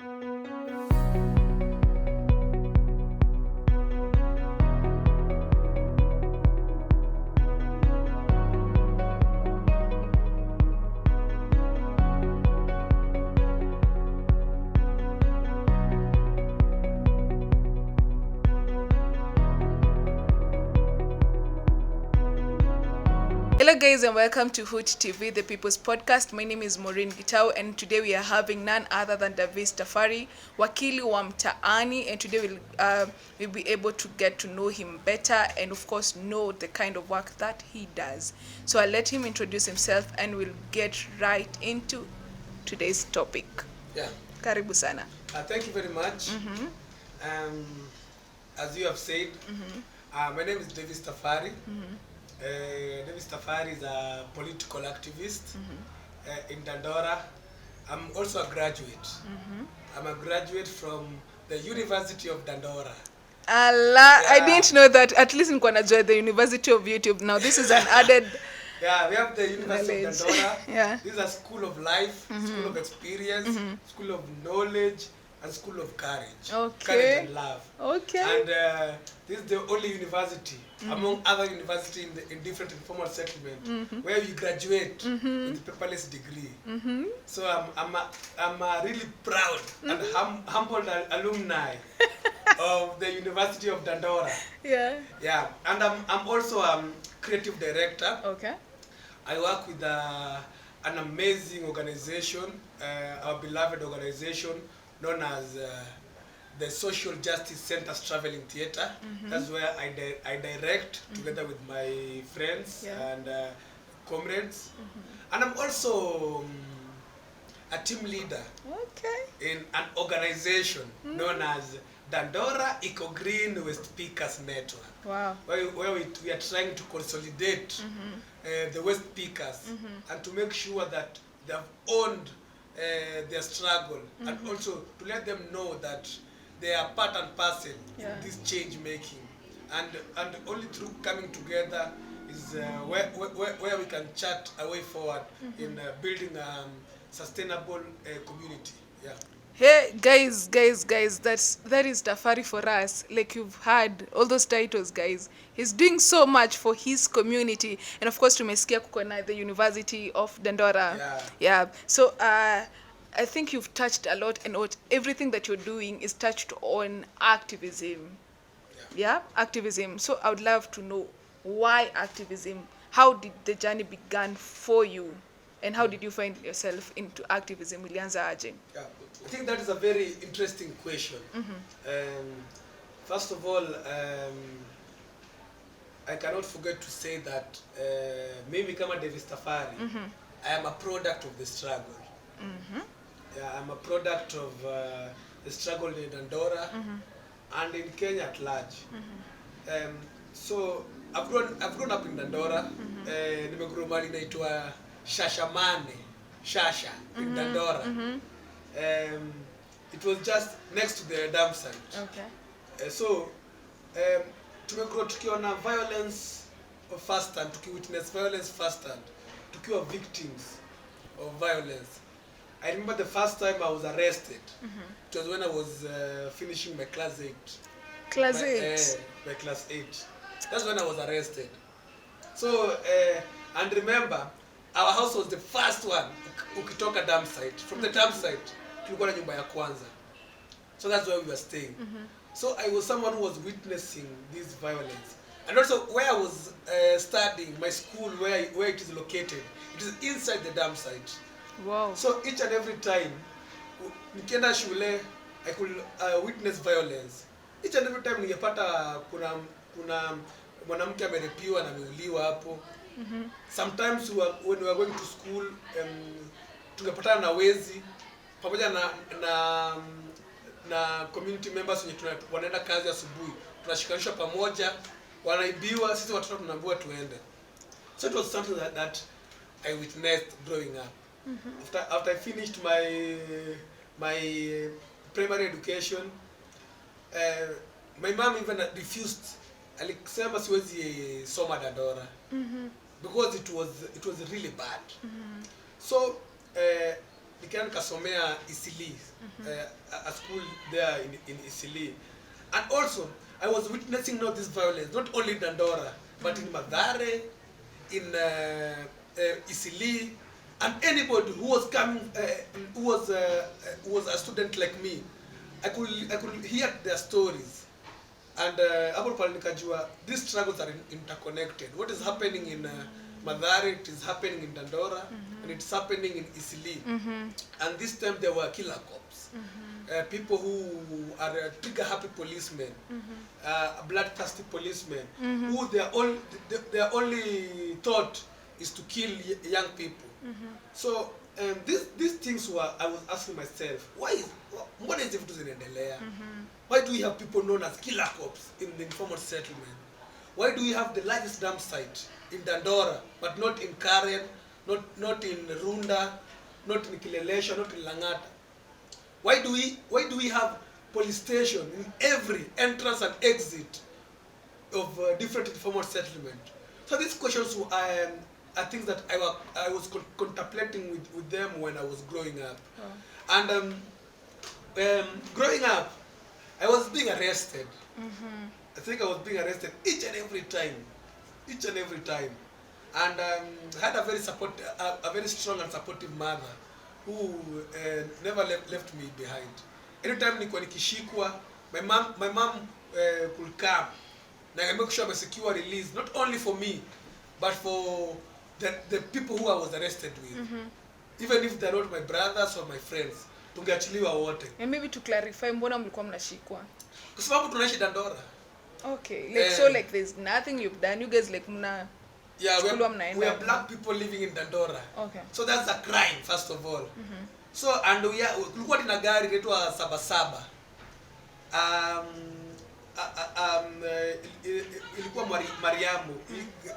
Hello guys and welcome to Hoot TV, the People's Podcast. My name is Maureen Ghetto and today we are having none other than Davis Tafari, wakili wa mtaani, and today we'll be able to get to know him better and of course know the kind of work that he does. So I'll let him introduce himself and we'll get right into today's topic. Yeah. Karibu sana. Thank you very much. As you have said, my name is Davis Tafari. Davis Tafari is a political activist in Dandora. I'm also a graduate. I'm a graduate from the University of Dandora. Allah, yeah. I didn't know that. At least in Kwanajua, the University of YouTube. Now this is an added. Yeah, we have the University knowledge. Of Dandora. Yeah. This is a school of life, school of experience, school of knowledge, and school of courage. Okay. Courage and love. Okay. And this is the only university among other universities in different informal settlements where you graduate with a paperless degree. So I'm really proud and humbled alumni of the University of Dandora. Yeah. Yeah. And I'm also creative director. Okay. I work with an amazing organization, our beloved organization known as the Social Justice Center's Traveling Theatre. That's where I direct together with my friends and comrades. And I'm also a team leader in an organization known as Dandora Eco Green West Pickers Network. Wow. Where we are trying to consolidate the West Pickers and to make sure that they have owned their struggle and also to let them know that they are part and parcel in this change making, and only through coming together is where we can chart a way forward in building a sustainable community. Yeah. Hey guys, that is Tafari for us. Like you've heard all those titles, guys. He's doing so much for his community, and of course tumesikia kuko na the University of Dandora. Yeah. So I think you've touched a lot, and everything that you're doing is touched on activism. Yeah, activism. So I would love to know why activism. How did the journey begin for you, and how did you find yourself into activism? Ilianza aje? Yeah. I think that is a very interesting question. First of all, I cannot forget to say that mimi kama Davis Tafari, I am a product of the struggle. Yeah, I'm a product of the struggle in Dandora and in Kenya at large. So I've grown up in Dandora. Nimegrow mahali inaitwa Shasha in Dandora. It was just next to the dump site. Okay. So tumegrow tukiona violence first hand, tukiwitness violence first hand, tukiwa victims of violence. I remember the first time I was arrested. It was when I was finishing my class 8. Class 8? My class 8. That's when I was arrested. So, and remember, our house was the first one ukitoka dump site. From the dump site, tulikuwa na nyumba ya kwanza. So that's where we were staying. So I was someone who was witnessing this violence. And also where I was studying, my school, where it is located, it is inside the dump site. Wow. So each and every time, nikienda shule, I could witness violence. Each and every time ningepata kuna mwanamke amerepiwa na ameuliwa hapo. Sometimes when we were going to school, tungepatana na wezi pamoja na community members wenye wanaenda kazi asubuhi. Tunashikanishwa pamoja, wanaibiwa, sisi watoto tunaambiwa tuende. So it was something that I witnessed growing up. After I finished my primary education, my mom even refused. Alisema siwezi soma Dandora because it was really bad. So nikaenda nikasomea Isili, a school there in Isili. And also I was witnessing not this violence, not only in Dandora, but in Mathare, in Isili, and anybody who was coming, who was a student like me. I could hear their stories, and hapo pale nikajua these struggles are interconnected. What is happening in Mathare, it is happening in Dandora, and it's happening in Isili. And this time there were killer cops, people who are trigger happy policemen, bloodthirsty policemen, who their only thought is to kill young people. So these things were, I was asking myself, what is vitu zinaendelea? Why do we have people known as killer cops in the informal settlement? Why do we have the largest dump site in Dandora, but not in Karen, not in Runda, not in Kilelesha, not in Langata? Why do we have police station in every entrance and exit of different informal settlement? So these questions are things that I was contemplating with them when I was growing up. And growing up, I was being arrested. I think I was being arrested each and every time. And I had a very strong and supportive mother who never left me behind. Anytime nilikuwa nikishikwa, my mom could come na make sure I secure release, not only for me, but for the people who I was arrested with. Even if they're not my brothers or my friends, tungeachiliwa wote. And maybe to clarify, mbona mlikuwa mnashikwa? Kwa sababu tunaishi Dandora. Okay, like so like there's nothing you've done. You guys like mna we are black people living in Dandora. Okay. So that's a crime first of all. So and kulikuwa na gari inaitwa Sabasaba. Ilikuwa Mariamu,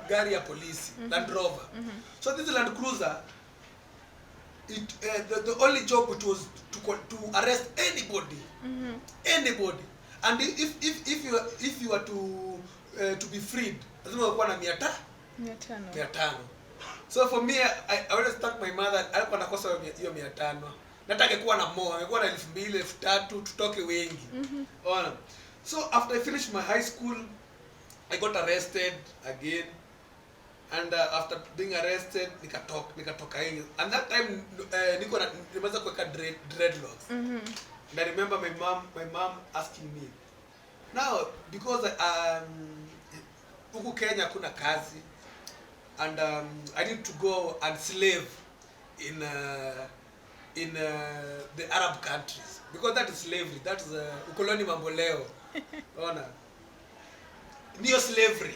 gari ya polisi, Land Rover. So this Land Cruiser, the only job it was to arrest anybody. And if you are to be freed, lazima uwe na 500. So for me, I always thank my mother. Alikuwa nakosa hiyo 500. Nataka kuwa na more, angekuwa na 2000, 3000 tutoke wengi. Ona. So after I finished my high school, I got arrested again. And after being arrested, nikatoka hiyo. And that time nimeanza kuweka dreadlocks. And I remember my mom asking me, now because huku Kenya kuna kazi, and I need to go and slave in the Arab countries, because that is slavery, that is ukoloni mamboleo. Ona, neo slavery,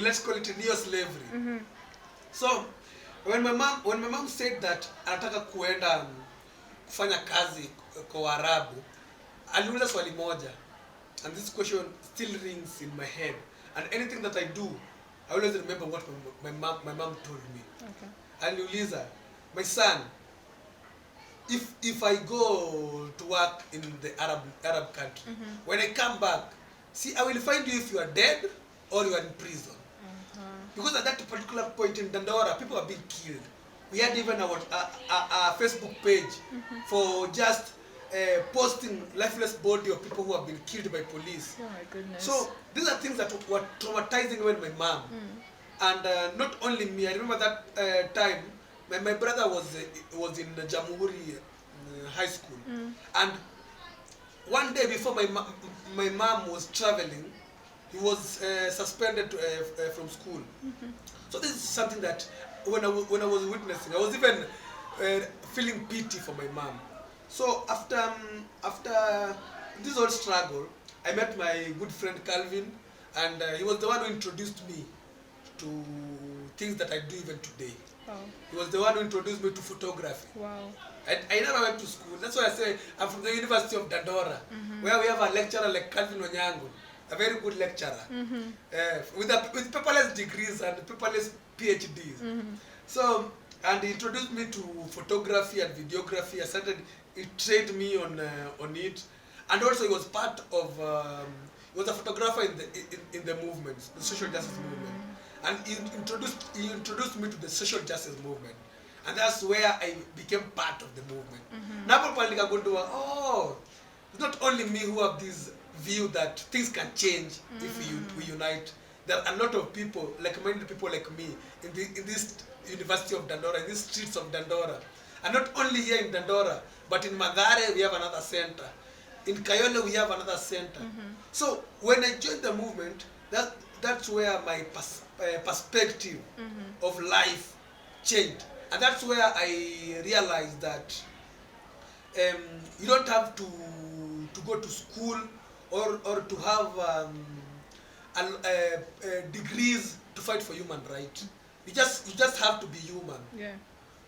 let's call it neo slavery. So when my mom said that anataka kuenda kufanya kazi kwa Waarabu, aliuliza swali moja, and this question still rings in my head, and anything that I do, I always remember what my mom told me. Okay. Aliuliza, my son, if I go to work in the Arab country, when I come back, see, I will find you if you are dead or you are in prison. Because at that particular point in Dandora, people are being killed. We had even our Facebook page for just posting lifeless body of people who have been killed by police. Oh my goodness. So these are things that were traumatizing when my mom. And not only me, I remember that time my brother was in Jamhuri high school. And one day before my mom was traveling, he was suspended from school. So this is something that when I was witnessing, I was even feeling pity for my mom. So after this whole struggle, I met my good friend Calvin, and he was the one who introduced me to things that I do even today. Wow. He was the one who introduced me to photography. Wow. I never went to school. That's why I say I'm from the University of Dandora, where we have a lecturer like Calvin Onyango, a very good lecturer, with paperless degrees and paperless PhDs. So, and he introduced me to photography and videography. He trained me on it, and also he was part of. He was a photographer in the movement, the social justice movement, and he introduced me to the social justice movement. And that's where I became part of the movement. Napo pale nikagundua, oh, it's not only me who have this view that things can change if we unite. There are a lot of people, like-minded people like me, in this University of Dandora, in these streets of Dandora. And not only here in Dandora, but in Mathare we have another center. In Kayole we have another center. So when I joined the movement, that's where my perspective of life changed. And that's where I realized that you don't have to go to school or to have degrees to fight for human rights. You just have to be human. Yeah.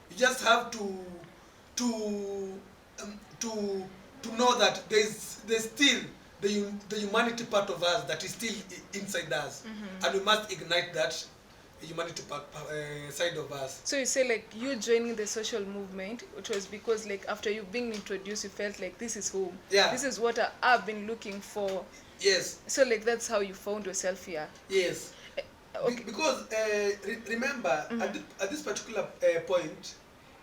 You just have to know that there's still the humanity part of us that is still inside us, and we must ignite that humanity side of us. So you say like you joining the social movement, which was because like after you being introduced, you felt like this is home. Yeah. This is what I've been looking for. Yes. So like that's how you found yourself here. Yes. Okay. Because remember at this particular point,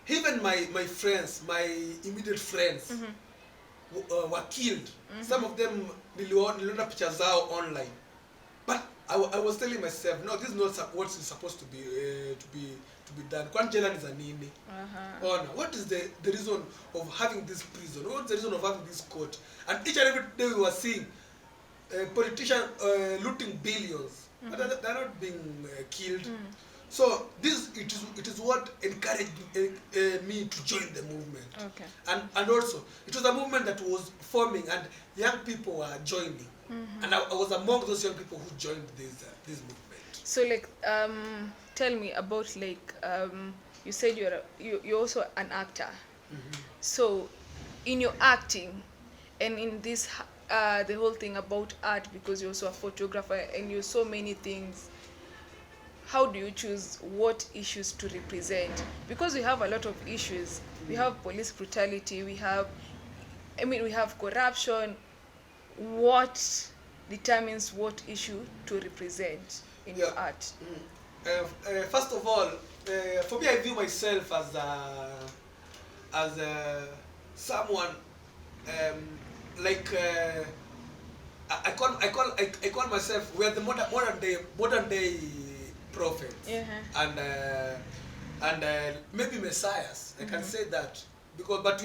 even my friends, my immediate friends, were killed. Some of them niliona picha zao online. But I was telling myself, no, this is not what is supposed to be done. Kwani jela ni za nini? What is the reason of having this prison? What's the reason of having this court? And each and every day we were seeing politicians looting billions, but they're not being killed. So it is what encouraged me to join the movement. Okay. And also it was a movement that was forming and young people were joining. And I was among those young people who joined this movement. So like tell me about like you said you're also an actor. So in your acting and in this the whole thing about art, because you're also a photographer and you're so many things, how do you choose what issues to represent? Because we have a lot of issues. We have police brutality, we have corruption. What determines what issue to represent in your art? First of all, for me, I view myself as someone like I call myself, we are the modern day prophets, and maybe messiahs. I can say that because but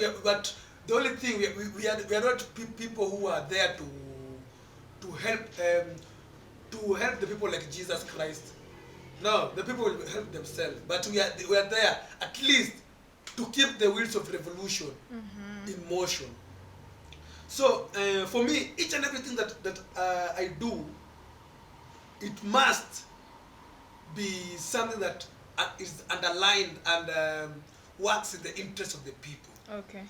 the only thing we are not people who are there to help the people like Jesus Christ. No, the people will help themselves, but we are there at least to keep the wheels of revolution in motion. So for me, each and everything that I do, it must be something that is underlined and works in the interest of the people. Okay.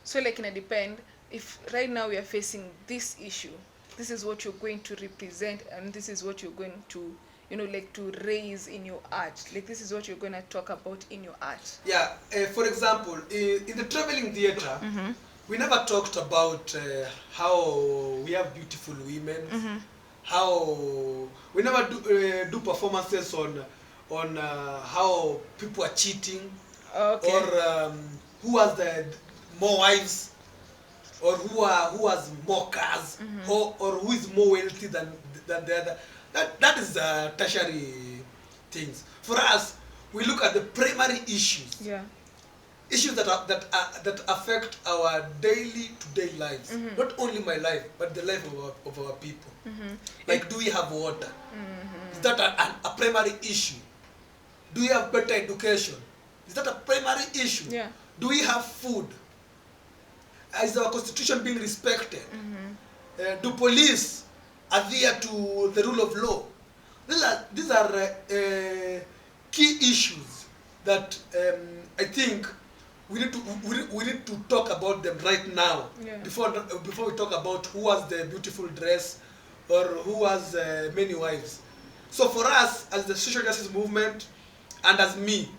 So like in a depend, if right now we are facing this issue, this is what you're going to represent and this is what you're going to, like to raise in your art. Like this is what you're going to talk about in your art. Yeah, for example, in the traveling theater, we never talked about how we have beautiful women, how we never do performances on how people are cheating, okay, or who has the more wives, or who has more cars, or who is more wealthy than the other. That is tertiary things. For us, we look at the primary issues. Yeah. Issues that affect our day-to-day lives. Not only my life, but the life of our people. Like, do we have water? Is that a primary issue? Do we have better education? Is that a primary issue? Yeah. Do we have food? Is our constitution being respected? Do police adhere to the rule of law? These are key issues that I think we need to talk about them right now. Yeah. Before we talk about who has the beautiful dress or who has many wives. So for us as the social justice movement and as me,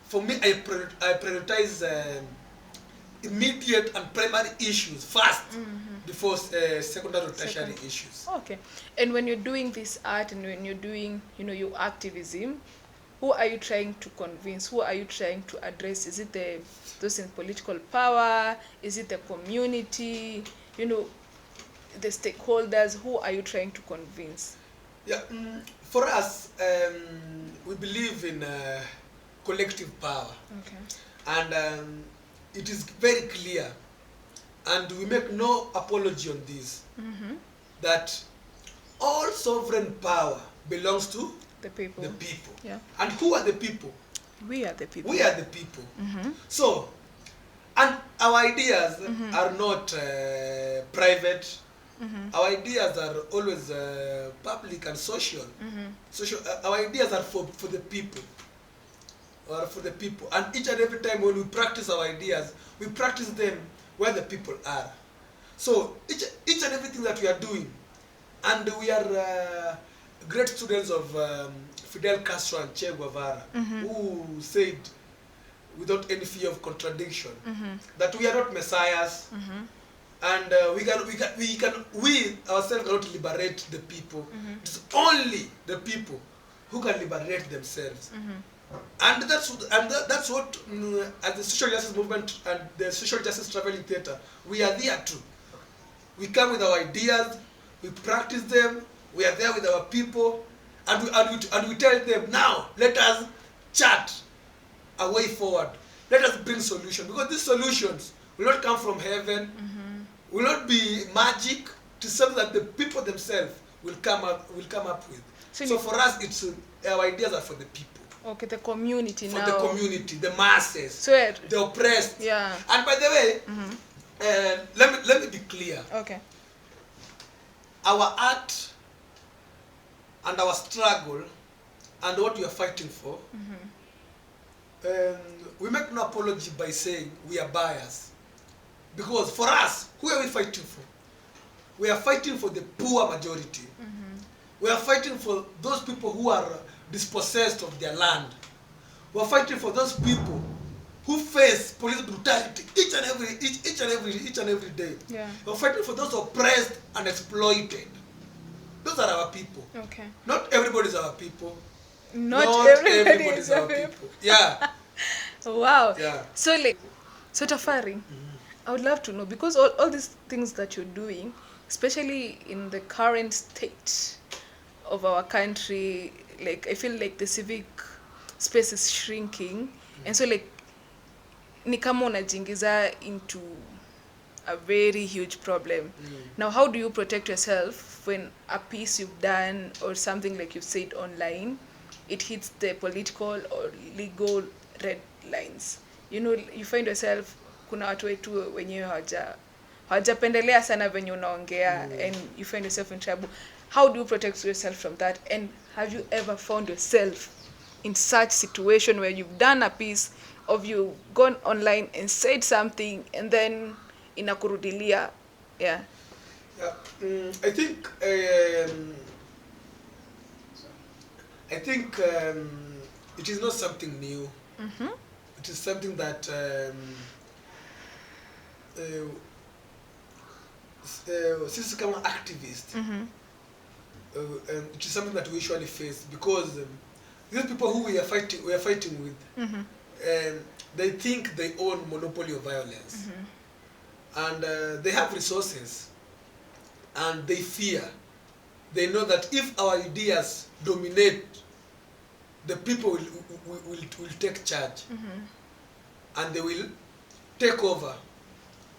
for me I prioritize immediate and primary issues first before secondary or tertiary issues. Okay. And when you're doing this art and when you're doing your activism, who are you trying to convince? Who are you trying to address? Is it those in political power? Is it the community? You know, the stakeholders? Who are you trying to convince? Yeah, for us, we believe in collective power. Okay. And it is very clear, and we make no apology on this, that all sovereign power belongs to The people. the people. Yeah. And who are the people? We are the people. We are the people. So, and our ideas are not private. Our ideas are always public and social. Social. Our ideas are for the people. Or for the people. And each and every time when we practice our ideas, we practice them where the people are. So each and everything that we are doing, and we are great students of Fidel Castro and Che Guevara, who said, without any fear of contradiction, that we are not messiahs, and we ourselves cannot liberate the people. It's only the people who can liberate themselves. And that's what as the social justice movement and the social justice traveling theater, we are there too. We come with our ideas, we practice them, we are there with our people, and we tell them, now let us chart a way forward. Let us bring solutions, because these solutions will not come from heaven, will not be magic, to something that the people themselves will come up with. So for us, it's our ideas are for the people. Okay, the community now. For the community, the masses, So the oppressed. Yeah. And by the way, let me be clear. Okay. Our art and our struggle and what we are fighting for, we make no apology by saying we are biased. Because for us, who are we fighting for? We are fighting for the poor majority. We are fighting for those people who are dispossessed of their land. We are fighting for those people who face police brutality each and every day. Yeah. We are fighting for those oppressed and exploited. Those are our people. Okay. Not everybody is our people. Not everybody is our people. Yeah. Wow. Yeah. So Tafari, I would love to know, because all these things that you're doing, especially in the current state of our country, like I feel like the civic space is shrinking, and so like ni kama unajiingiza into a very huge problem. Now, how do you protect yourself when a piece you've done or something like you've said online, it hits the political or legal red lines? You know, you find yourself, kuna watu wetu wenyewe hawajapendelea sana venye unaongea, and you find yourself in trouble. How do you protect yourself from that? And have you ever found yourself in such situation where you've done a piece, of you gone online and said something, and then inakurudilia? Yeah. Yeah. I think it is not something new. It is something that since become an activist, it is something that we usually face, because these people who we are fighting with, they think they own monopoly of violence, and they have resources, and they fear. They know that if our ideas dominate, the people will take charge, and they will take over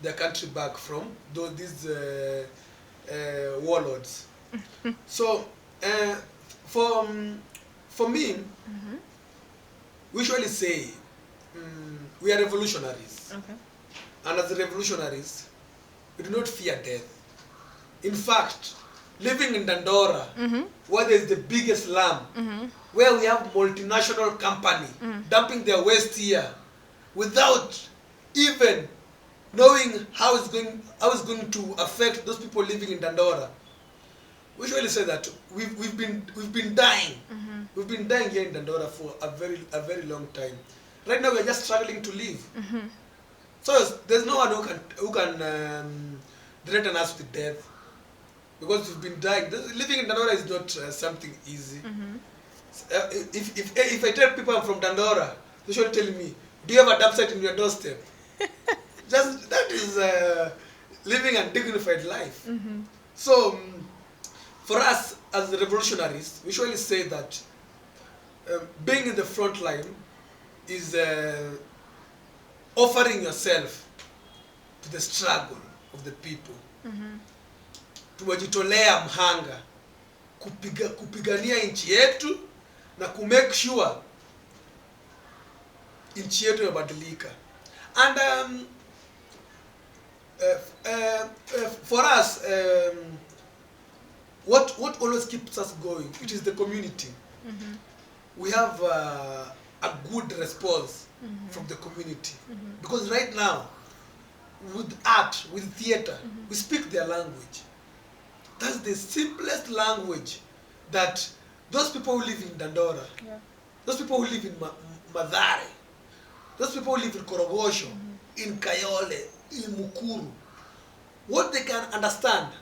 their country back from these warlords. So for me, we usually say we are revolutionaries. Okay. And as revolutionaries, we do not fear death. In fact, living in Dandora, where there is the biggest slum, where we have multinational company dumping their waste here without even knowing how it's going to affect those people living in Dandora. We usually say that we've been dying. We've been dying here in Dandora for a very long time. Right now we are just struggling to live. So there's no one who can threaten us with death, because we've been dying. Living in Dandora is not something easy. If I tell people I'm from Dandora, they should tell me, do you have a dump site in your doorstep? Just that is living a dignified life. So for us as the revolutionaries, we usually say that being in the front line is offering yourself to the struggle of the people. Tumejitolea mhanga kupigania nchi yetu na kumake sure nchi yetu imebadilika. And for us, what always keeps us going, it is the community. We have a good response from the community, because right now with art, with theater, we speak their language. That's the simplest language that those people who live in Dandora, those people who live in Madare, those people who live in Korogosho, in Kayole, in Mukuru, what they can understand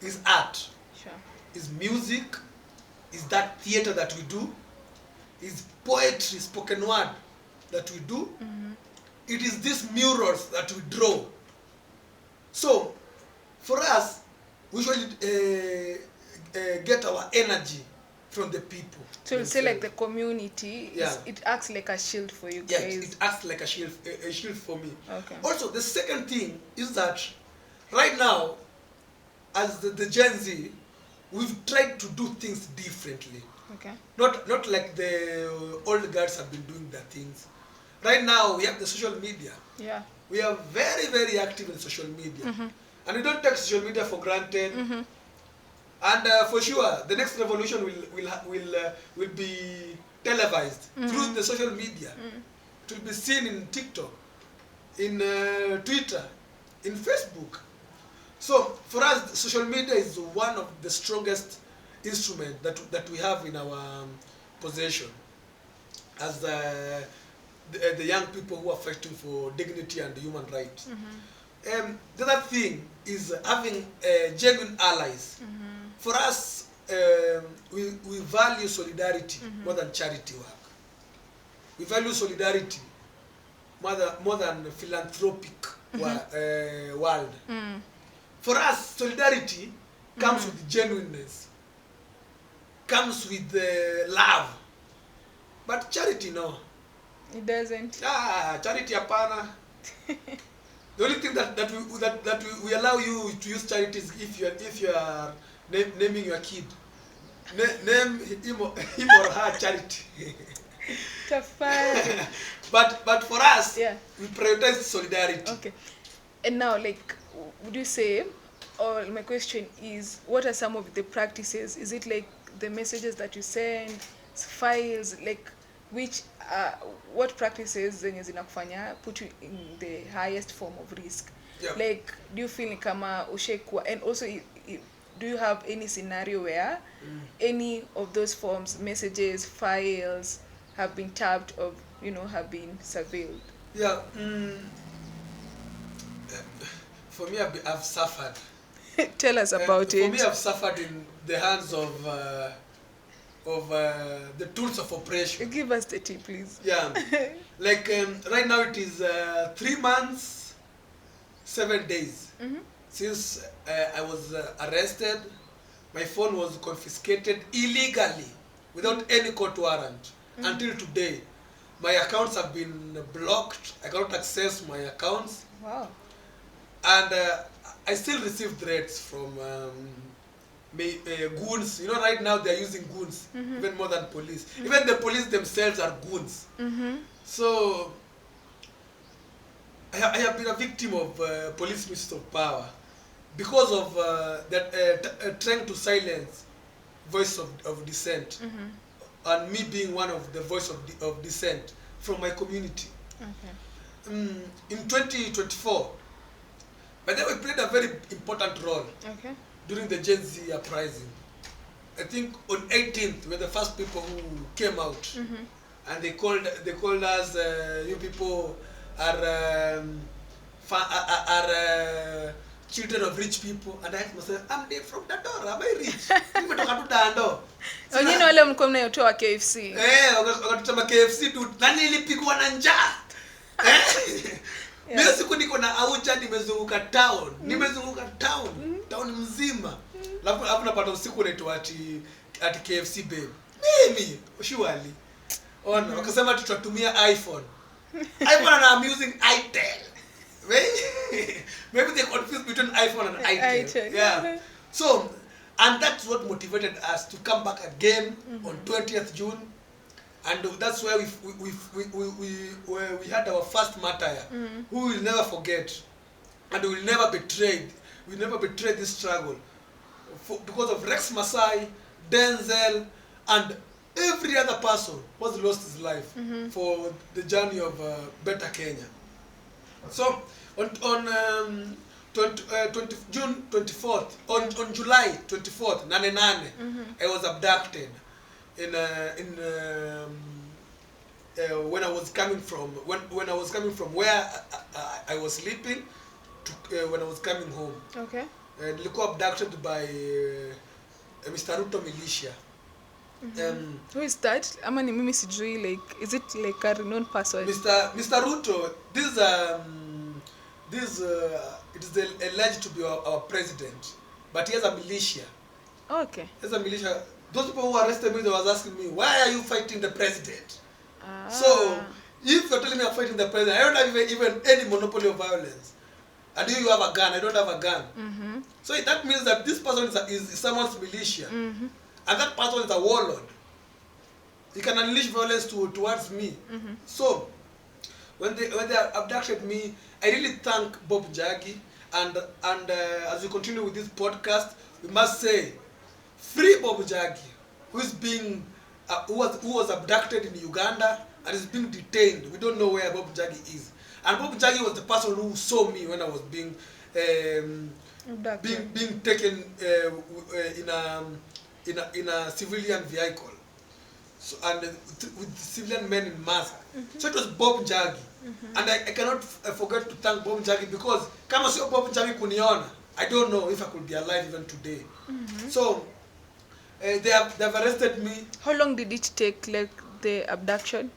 is art, is music, is that theater that we do, is poetry, spoken word that we do. It is these murals that we draw. So for us, we usually get our energy from the people. So you say like the community, it acts like a shield for you guys. Yes, it acts like a shield for me. Okay. Also, the second thing is that right now, as the Gen Z, we've tried to do things differently. Okay. Not like the old guards have been doing their things. Right now, we have the social media. Yeah. We are very, very active in social media. And we don't take social media for granted. And for sure, the next revolution will be televised through the social media. It will be seen in TikTok, in Twitter, in Facebook. So for us, social media is one of the strongest instruments that we have in our possession as the young people who are fighting for dignity and human rights. The other thing is having genuine allies. For us, we value solidarity more than charity work. We value solidarity more than philanthropic world. For us, solidarity comes with genuineness, comes with love. But charity, no. It doesn't. Charity apana. The only thing that we allow you to use charity is if you are naming your kid. Name him or her Charity. Tafari. But for us, we prioritize solidarity. Okay. And now, like, would you say, or my question is, what are some of the practices? Is it like the messages that you send, files, like which what practices zenye zinakufanya put you in the highest form of risk? Like, do you feel kama ushekwa? And also, do you have any scenario where any of those forms, messages, files, have been tapped or have been surveilled? Yeah. For me, I've suffered. Tell us about it. For me, I've suffered in the hands of the tools of oppression. Give us the tip, please. Yeah. Like right now, it is 3 months, 7 days since I was arrested. My phone was confiscated illegally without any court warrant. Until today, my accounts have been blocked. I cannot access my accounts. Wow. And I still receive threats from goons. Right now they're using goons even more than police. Even the police themselves are goons. So I have been a victim of police misuse of power because of trying to silence voice of dissent, and me being one of the voice of dissent from my community. Okay. In 2024, but then we played a very important role during the Gen Z uprising. I think on 18th, we were the first people who came out, and they called us, you people are children of rich people, and I asked myself, I'm Dave from Dandora, am I rich? Nimetoka tu Dando. Wengine wale mlikuwa mnayotoa KFC. Wakatutama KFC tu, nani ilipigwa na njaa? Mimi siku niko na aucha, nimezunguka town. Town mzima. Alafu napata usiku unaitwa ati KFC babe. Mimi, surely. Ona, wakasema tutatumia iPhone. iPhone and I'm using iTel. Maybe they confuse between iPhone and iTel. Yeah. So, and that's what motivated us to come back again on 20th June, and that's where we had our first martyr, who we will never forget, and we will never betray. We never betray this struggle, because of Rex Masai, Denzel, and every other person was lost his life for the journey of better Kenya. So on June 24th, on July 24th, I was abducted when I was coming from where I was sleeping to when I was coming home. Okay. Nilikuwa abducted by Mr. Ruto militia. Who is that? Ama ni mimi sijui, like, is it like a renowned person? Mr. Ruto, it is alleged to be our president, but he has a militia. Okay. He has a militia. Those people who arrested me, they was asking me, why are you fighting the president? So, if you're telling me I'm fighting the president, I don't have even any monopoly of violence. And you have a gun, I don't have a gun. So that means that this person is someone's militia. And that person is a warlord. He can unleash violence towards me. So, when they abducted me, I really thank Bob Njagi. And as we continue with this podcast, we must say, free Bob Njagi, who was abducted in Uganda and is being detained. We don't know where Bob Njagi is. And Bob Njagi was the person who saw me when I was being taken in a civilian vehicle, so, and with civilian men in mask. So it was Bob Njagi. And I cannot forget to thank Bob Njagi, because kama sio Bob Njagi kuniona, I don't know if I could be alive even today. So they have arrested me. How long did it take, like, the abduction?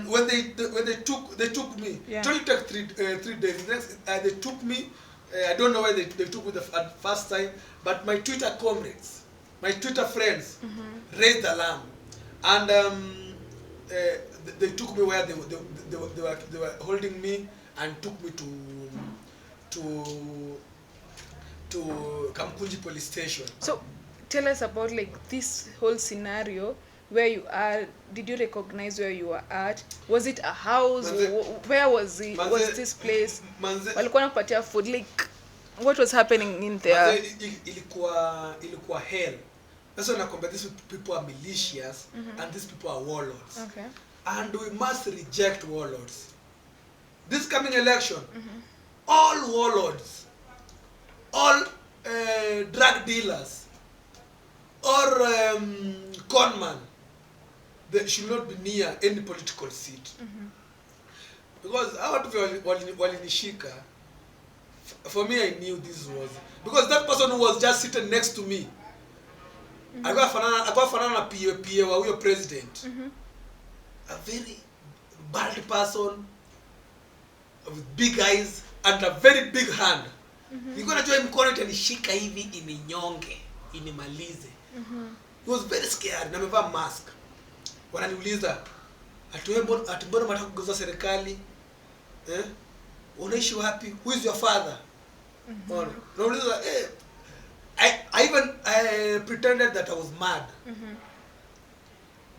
When they took me, it only took 3 days. Next, they took me. I don't know why they took me the first time, but my Twitter comrades, my Twitter friends, raised the alarm, and they took me where they were holding me and took me to Kamkunji police station. So tell us about, like, this whole scenario. Where you are, did you recognize where you were at? Was it a house? Where was it? Was this place? Walikuwa nakupatia food, like, what was happening in there? Ilikuwa hell. That's why nakwambia these people are militias and these people are warlords. Okay. And we must reject warlords. This coming election, all warlords, all drug dealers, or conman, they should not be near any political seat. Because our walinishika, for me, I knew this was, because that person who was just sitting next to me, I got fanana PA wa huyo president, a very bald person with big eyes and a very big hand. Nilikuwa najua mkono itanishika hivi ininyonge, inimalize. He was very scared, na amevaa mask. Wananiuliza, ati mbona mnataka kugeuza serikali? Unaishi wapi? Who is your father? Nauliza, I even pretended that I was mad.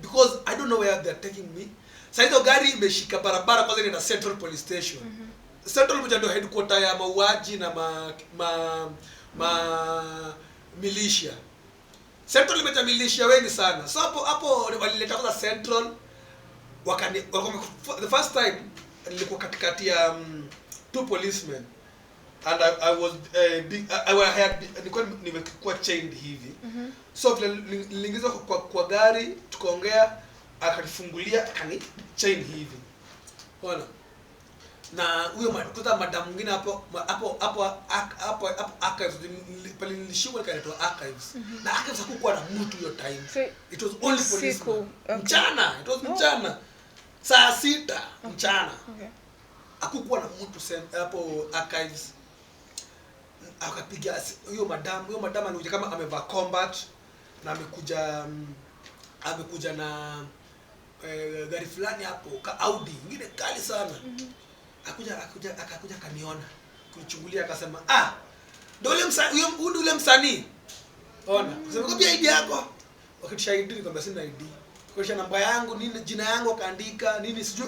Because I don't know where they're taking me. Sasa hizo gari imeshika barabara kwanza inaenda Central Police Station. Central ndio headquarter ya mauaji na militia. Central imejaa militia wengi sana. So hapo walileta kwa Central the first time nilikuwa katikati ya two policemen, and I was nilikuwa nimekuwa chained hivi. So niliingizwa kwa gari, tukaongea, akanifungulia, akani chain hivi. Ona. na huyo kuta madam mwingine hapo archives pale nilishikwa nikaletwa archives. Na archives hakukuwa na mtu hiyo time. So, it was only police. Okay. Mchana, it was mchana. Saa 6 mchana. Okay. Hakukuwa na mtu hapo archives. Akapiga huyo madam alikuja kama amevaa combat na amekuja na gari fulani hapo ka Audi nyingine kali sana. Akakuja kaniona kunichungulia akasema ndio ule msanii. Ona kusema kwa ID yako wakitisha ID nikamwambia sina ID, kwa namba yangu nini jina yangu akaandika nini sijui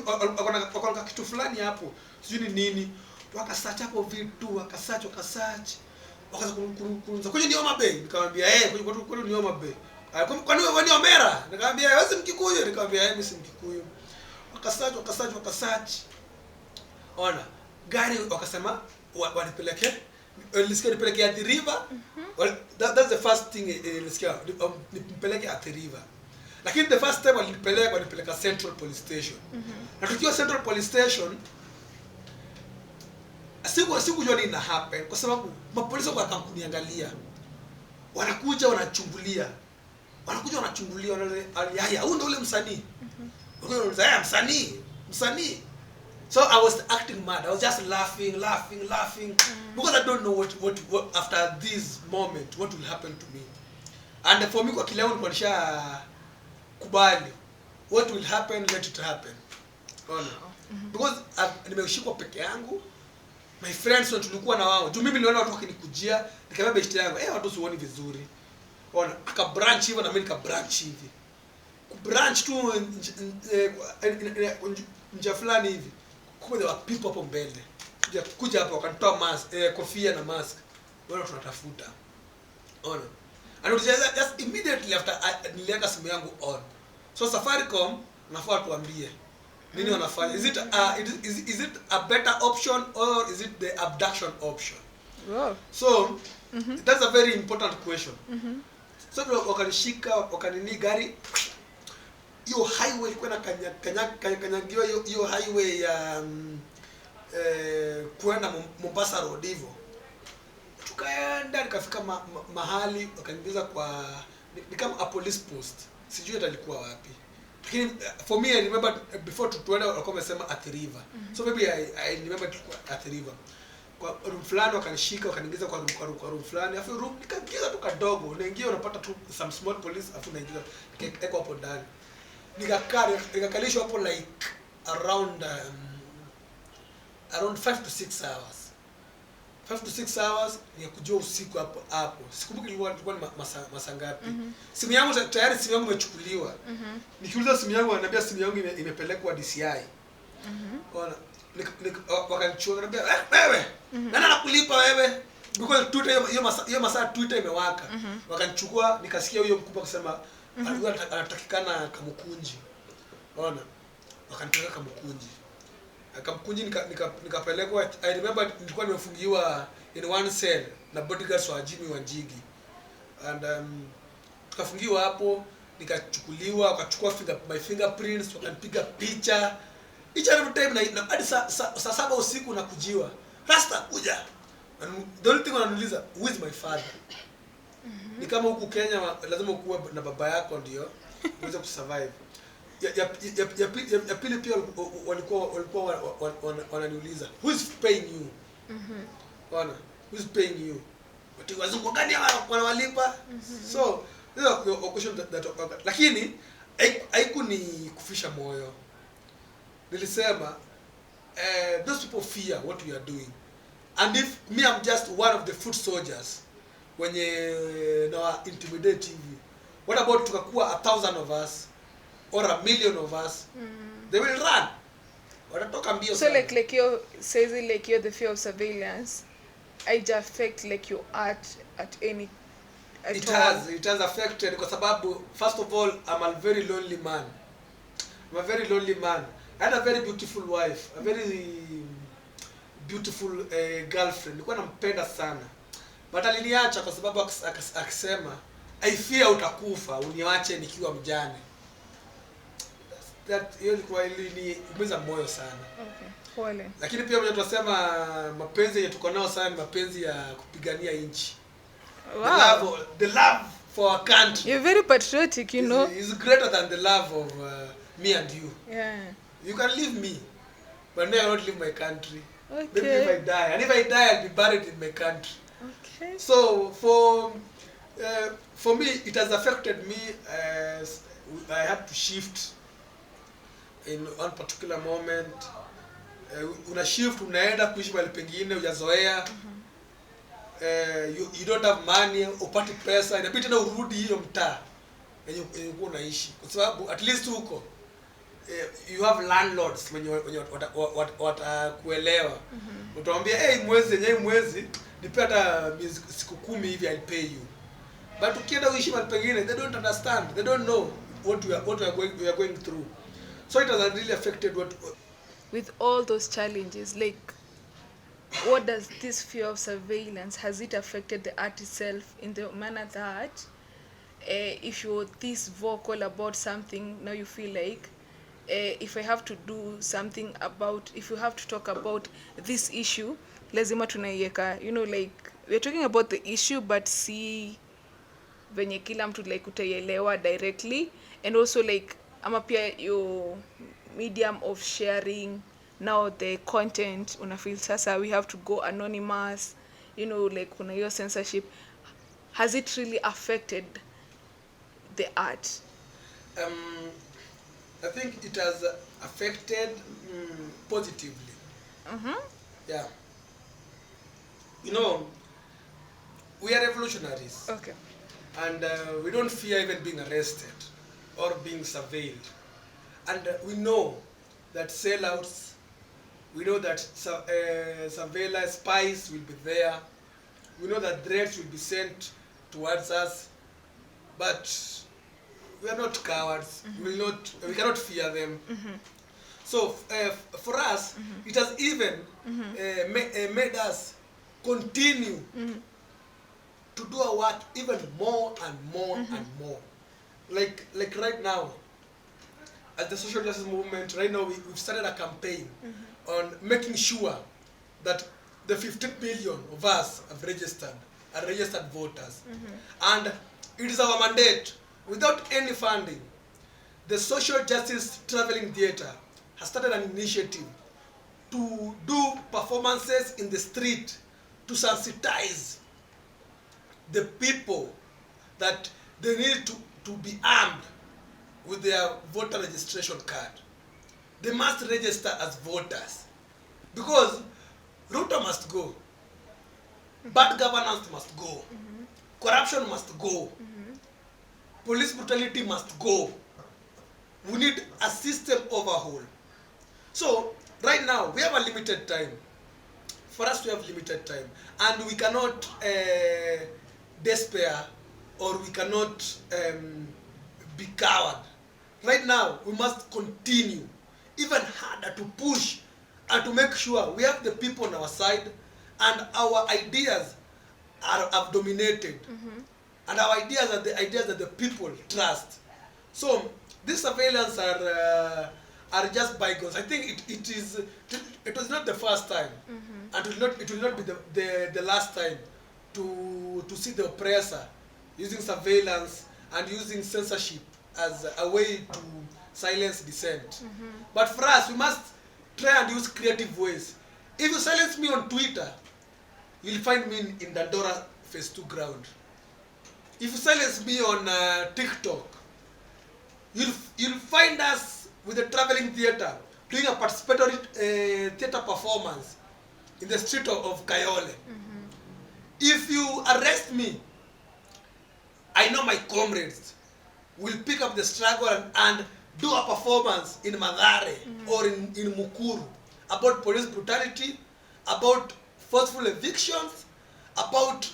akona kitu fulani hapo sijui ni nini. Wakasearch hapo vitu wakasearch wakaanza kunza kwenye ni Homa Bay. Nikamwambia kwa ni Homa Bay. Kwa nini wewe ni Omera? Nikamwambia wewe si Mkikuyu. Nikamwambia mimi si Mkikuyu. Wakasearch. Ona gari wakasema wanipeleke nipeleke at the river. That's the first thing nilisikia nipeleke at the river. Lakini the first time walipeleka Central Police Station. Na tukiwa Central Police Station sikujua nini na happen kwa sababu mapolisi wakakuniangalia. Wanakuja wanachungulia. Haya huyu ndio ule msanii. Wakaanza msanii. So I was acting mad. I was just laughing because I don't know what after this moment what will happen to me. And for me kwa kile yangu nilikuwa kubali what will happen, let it happen. Because nimeshikwa peke yangu. My friends tulikuwa na wao. Juu mimi niliona watu wakinikujia, nikamwambia beshte yangu, watu sioni vizuri. Ona, aka branch hivi na mimi nika branch hivi. Ku branch tu nje fulani hivi. Kumbe there were people hapo mbele. Kuja hapo wakanitoa mask, kofia na mask. Wao tunatafuta. Ona. And just immediately after niliweka simu yangu on. So Safaricom nafaa tuambie nini wanafanya. Is it a better option or is it the abduction option? Wow. So that's a very important question. So wakanishika wakanini gari hiyo highway kwenda kanyagiwa hiyo highway ya kwenda Mombasa Road hivyo. Tukaenda nikafika mahali wakaniingiza kwa ni kama a police post. Sijui atalikuwa wapi. Lakini for me I remember before tuende walikuwa wamesema at the river. So maybe I remember at the river. Kwa room fulani wakanishika wakaniingiza kwa room fulani. Afu room nikaingiza tu kadogo. Unaingia unapata tu some small police afu naingiza eko hapo ndani. Nikakalishwa hapo like around 5 to 6 hours. 5 to 6 hours nikakujua usiku hapo. Sikumbuki ilikuwa ni masaa ngapi. Simu yangu tayari imechukuliwa. Nikiuliza simu yangu ananiambia simu yangu imepelekwa DCI. Ona wakanichukua ananiambia wewe nani anakulipa wewe? Because Twitter hiyo masaa Twitter imewaka. Wakanichukua nikasikia huyo mkubwa kusema alikuwa anatakikana Kamukunji. Ona wakanitoka Kamukunji nikapelekwa. I remember nilikuwa nimefungiwa in one cell na bodyguards wa Jimmy Wanjigi. And tukafungiwa hapo nikachukuliwa wakachukua my fingerprints wakanipiga picha. Each and every time na hadi saa 7 usiku nakujiwa. Rasta kuja. And the only thing wananiuliza who is my father? Ni kama huku Kenya lazima ukuwe na baba yako ndio uweze kusurvive. Ya pili pia walikuwa wananiuliza who is paying you? Bwana, who is paying you? Watu wazungu gani wanawalipa? So these are the questions that lakini haikuni kufisha moyo. Nilisema those people fear what we are doing. And if me I'm just one of the foot soldiers wenye na intimidate hivi, what about tukakuwa 1,000 of us or 1,000,000 of us? They will run. Watatoka mbio sana. So like you says like you're the fear of surveillance, it affect like your art at any it has affected kwa sababu first of all I'm a very lonely man. I had a very beautiful wife, a very beautiful girlfriend. Nilikuwa nampenda sana. But aliniacha kwa sababu akisema I fear utakufa uniache nikiwa mjane. That ilikuwa iliniumiza moyo sana. Okay. Pole. Lakini pia mwenye tunasema mapenzi yenye tuko nao sana ni mapenzi ya kupigania nchi. Wow. The love for our country. You're very patriotic, you know. Is greater than the love of me and you. Yeah. You can leave me, but me I won't leave my country. Okay. Maybe if I die, and if I die, I'll be buried in my country. Okay. So for me, it has affected me as I had to shift in one particular moment. Una shift, unaenda kuishi mahali pengine hujazoea. You don't have money, upati pesa, inabidi tena urudi hiyo mtaa yenye ulikuwa unaishi. Kwa sababu at least huko you have landlords wenye watakuelewa. Utawaambia hey, mwezi nipe hata siku 10 hivi I'll pay you. But ukienda uishi mahali pengine, they don't understand, they don't know what we are going through. So it has really affected with all those challenges, like what does this fear of surveillance, has it affected the art itself in the manner that if you're this vocal about something, now you feel like if I have to do something about, if you have to talk about this issue, lazima tunaiweka, you know, like we're talking about the issue but see venye kila mtu like utaielewa directly, and also like ama pia your medium of sharing now the content unafeel sasa we have to go anonymous, you know, like kuna hiyo censorship. Has it really affected the art? I think it has affected positively. Yeah. You know, we are revolutionaries. Okay. And we don't fear even being arrested or being surveilled. And we know that sellouts, we know that surveillance spies will be there. We know that threats will be sent towards us. But we are not cowards. We cannot fear them. So for us, it has even made us continue to do our work even more and more and more. Like right now, as the social justice movement, right now we've started a campaign on making sure that the 15 million of us are registered voters. And it is our mandate, without any funding, the Social Justice Traveling Theatre has started an initiative to do performances in the street to sensitize the people that they need to be armed with their voter registration card. They must register as voters because Ruto must go, bad governance must go, corruption must go, police brutality must go. We need a system overhaul. So right now we have a limited time. For us, we have limited time, and we cannot despair, or we cannot be coward. Right now, we must continue even harder to push and to make sure we have the people on our side, and our ideas have dominated, and our ideas are the ideas that the people trust. So these surveillance are just bygones. I think it was not the first time, and it will not be the last time to see the oppressor using surveillance and using censorship as a way to silence dissent. But for us, we must try and use creative ways. If you silence me on Twitter, you'll find me in Dandora Phase 2 ground. If you silence me on TikTok, you'll find us with a traveling theatre doing a participatory theatre performance in the street of Kayole. If you arrest me, I know my comrades will pick up the struggle and do a performance in Madare or in Mukuru about police brutality, about forceful evictions, about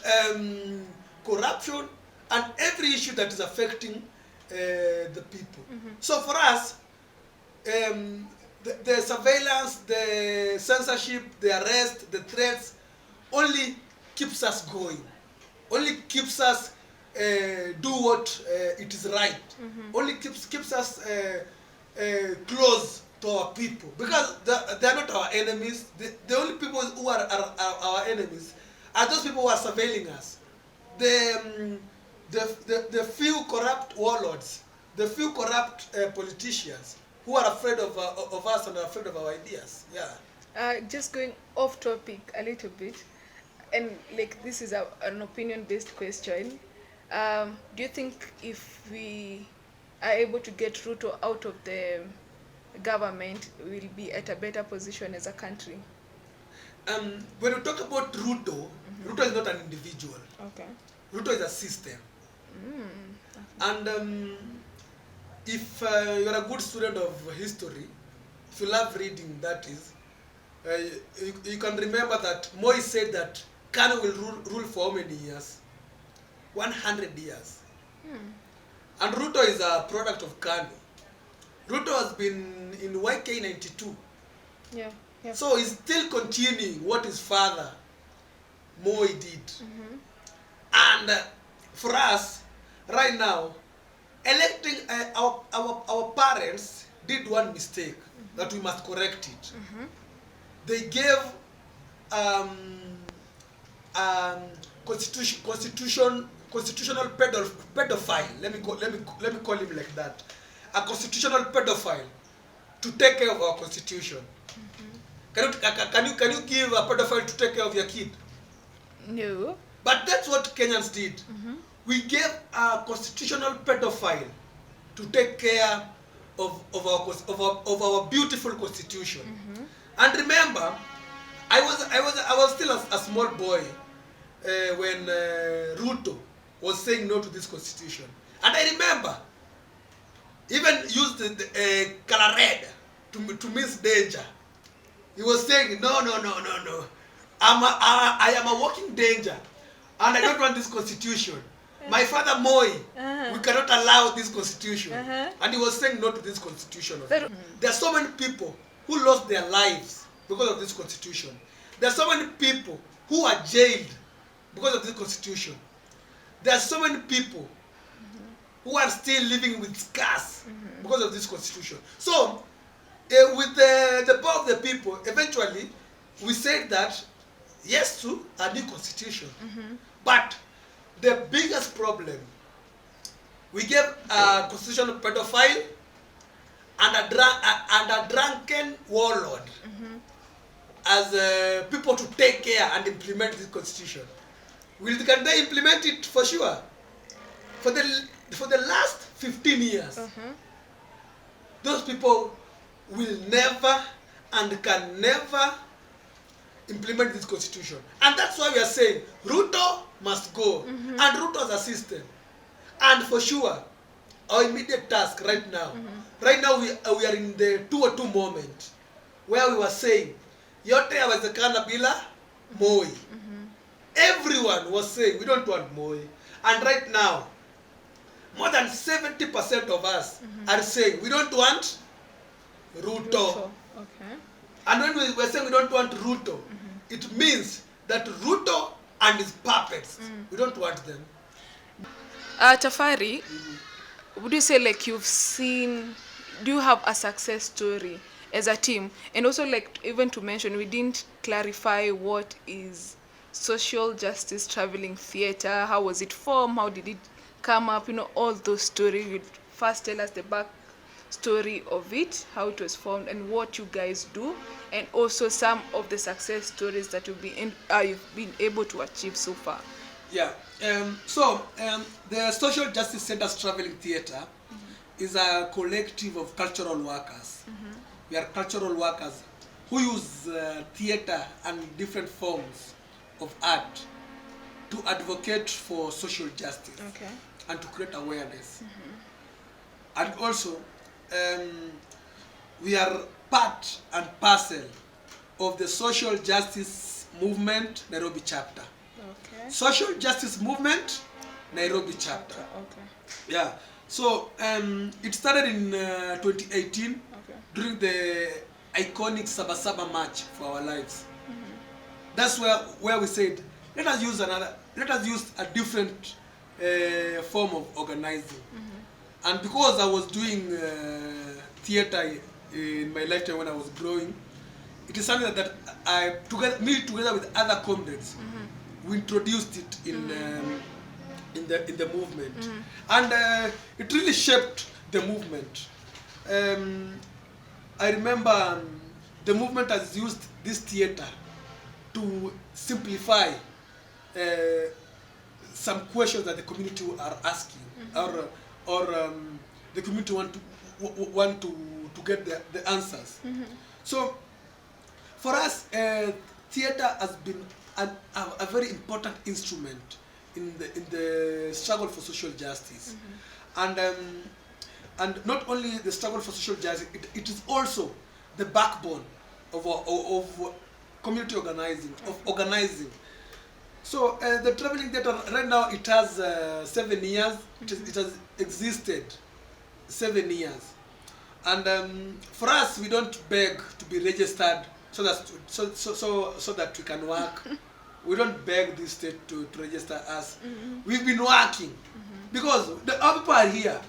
corruption, and every issue that is affecting the people. So for us, the surveillance, the censorship, the arrest, the threats only keeps us going, only keeps us do what it is right, only keeps us close to our people, because they are not our enemies. The only people who are our enemies are those people who are surveilling us. The few corrupt warlords, the few corrupt politicians who are afraid of us and are afraid of our ideas. Yeah. Just going off topic a little bit, and like this is an opinion-based question. Do you think if we are able to get Ruto out of the government, we'll be at a better position as a country? When we talk about Ruto, Ruto is not an individual. Okay. Ruto is a system. And if you're a good student of history, if you love reading, that is, you can remember that Moi said that Kanu will rule for how many years? 100 years. And Ruto is a product of Kanu. Ruto has been in YK 92. Yeah. Yeah. So he's still continuing what his father Moi did. And for us, right now, electing our parents did one mistake that we must correct it. They gave constitutional pedophile. Let me call him like that. A constitutional pedophile to take care of our constitution. Can you give a pedophile to take care of your kid? No. But that's what Kenyans did. We gave a constitutional pedophile to take care of our beautiful constitution. And remember, I was still a small boy when Ruto was saying no to this constitution. And I remember, even used the color red to miss danger. He was saying, no. I am a walking danger, and I don't want this constitution. My father Moi, we cannot allow this constitution. And he was saying no to this constitution. There are so many people who lost their lives because of this constitution. There are so many people who are jailed because of this constitution. There are so many people who are still living with scars because of this constitution. So, with the power of the people, eventually, we said that yes to a new constitution. But the biggest problem, we gave a constitutional pedophile and a drunken warlord as people to take care and implement this constitution. Can they implement it? For sure. For the last 15 years, those people will never and can never implement this constitution. And that's why we are saying Ruto must go. And Ruto as a system. And for sure, our immediate task right now, we are in the 202 moment where we were saying, yote yawezekana bila Moi. Everyone was saying, we don't want Moi. And right now, more than 70% of us are saying, we don't want Ruto. Okay. And when we were saying we don't want Ruto, it means that Ruto and his puppets, we don't want them. Tafari, would you say like you've seen, do you have a success story as a team? And also like even to mention, we didn't clarify what is social justice traveling theater, how was it formed, how did it come up, all those stories. You'd first tell us the back story of it, how it was formed and what you guys do, and also some of the success stories that you've been able to achieve so far. Yeah. The Social Justice Center's Traveling Theatre is a collective of cultural workers. We are cultural workers who use theatre and different forms of art to advocate for social justice and to create awareness. And also, we are part and parcel of the social justice movement Nairobi chapter. Okay. Social justice movement Nairobi chapter. Okay. Yeah. So it started in 2018 during the iconic Sabasaba March for Our Lives. That's where we said, let us use a different form of organizing. And because I was doing theater in my lifetime when I was growing. It is something that I together with other comrades, we introduced it in the movement, and it really shaped the movement. I remember the movement has used this theater to simplify some questions that the community are asking, or the community want to get the answers. So for us, theater has been a very important instrument in the struggle for social justice, and not only the struggle for social justice, it is also the backbone of community organizing, of organizing. So the traveling theater right now, it has 7 years. It has existed 7 years, and for us, we don't beg to be registered so that we can work. We don't beg this state to register us. We've been working because our people are here.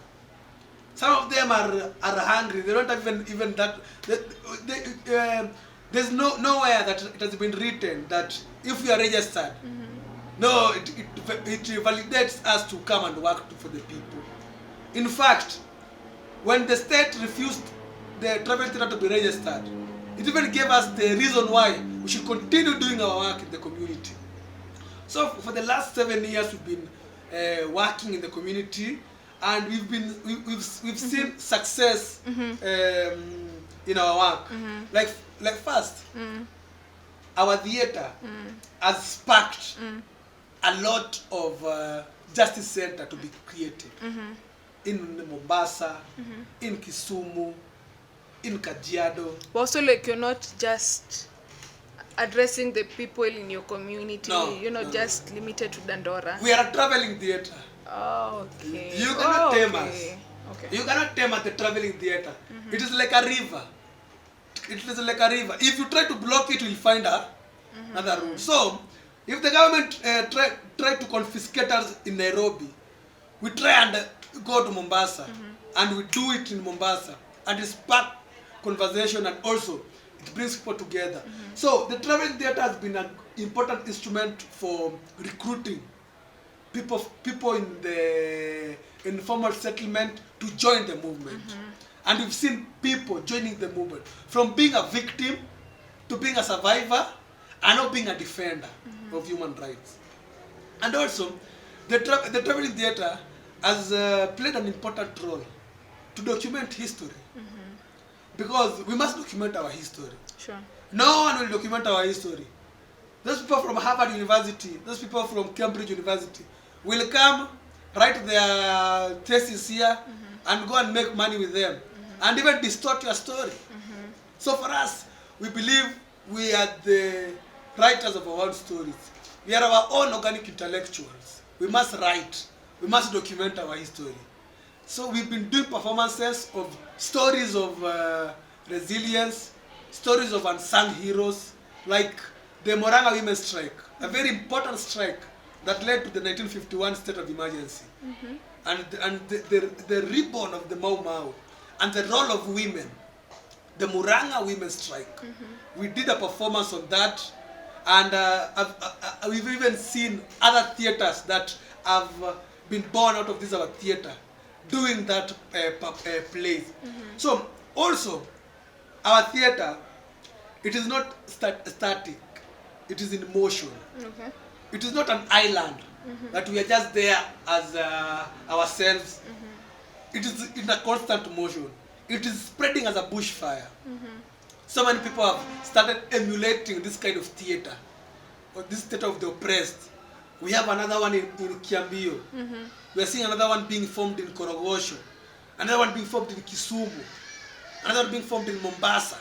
Some of them are hungry. They don't have even that. There's nowhere that it has been written that if we are registered, no, it validates us to come and work for the people. In fact, when the state refused the travel theater to be registered, it even gave us the reason why we should continue doing our work in the community. So for the last 7 years, we've been working in the community, and we've seen success in our work. Like first, our theater has sparked a lot of justice center to be created in Mombasa, in Kisumu, in Kajiado. Also, like, you're not just addressing the people in your community. No, you're not just limited to Dandora. We are a traveling theater. Oh, okay. You cannot tame us. Okay. You cannot tame at the traveling theater. It is like a river. It is like a river. If you try to block it, you will find another route. So, if the government try to confiscate us in Nairobi, we try and go to Mombasa, and we do it in Mombasa, and it sparks conversation, and also it brings people together. So the traveling theater has been an important instrument for recruiting people in the informal settlement to join the movement. And we've seen people joining the movement from being a victim to being a survivor and now being a defender of human rights. And also, the traveling theater has played an important role to document history. Because we must document our history. Sure. No one will document our history. Those people from Harvard University, those people from Cambridge University will come, write their thesis here, and go and make money with them, and even distort your story. So for us, we believe we are the writers of our own stories. We are our own organic intellectuals. We must write. We must document our history. So we've been doing performances of stories of resilience, stories of unsung heroes, like the Moranga Women's Strike, a very important strike that led to the 1951 state of emergency, and the reborn of the Mau Mau, and the role of women, the Muranga Women's Strike. We did a performance on that, and we've even seen other theaters that have been born out of this our theater doing that plays. So also, our theater, it is not static, it is in motion. Okay. It is not an island that we are just there as ourselves. It is in a constant motion. It is spreading as a bushfire. So many people have started emulating this kind of theater, or this theater of the oppressed. We have another one in Kiambio. We are seeing another one being formed in Korogosho, another one being formed in Kisumu, another one being formed in Mombasa,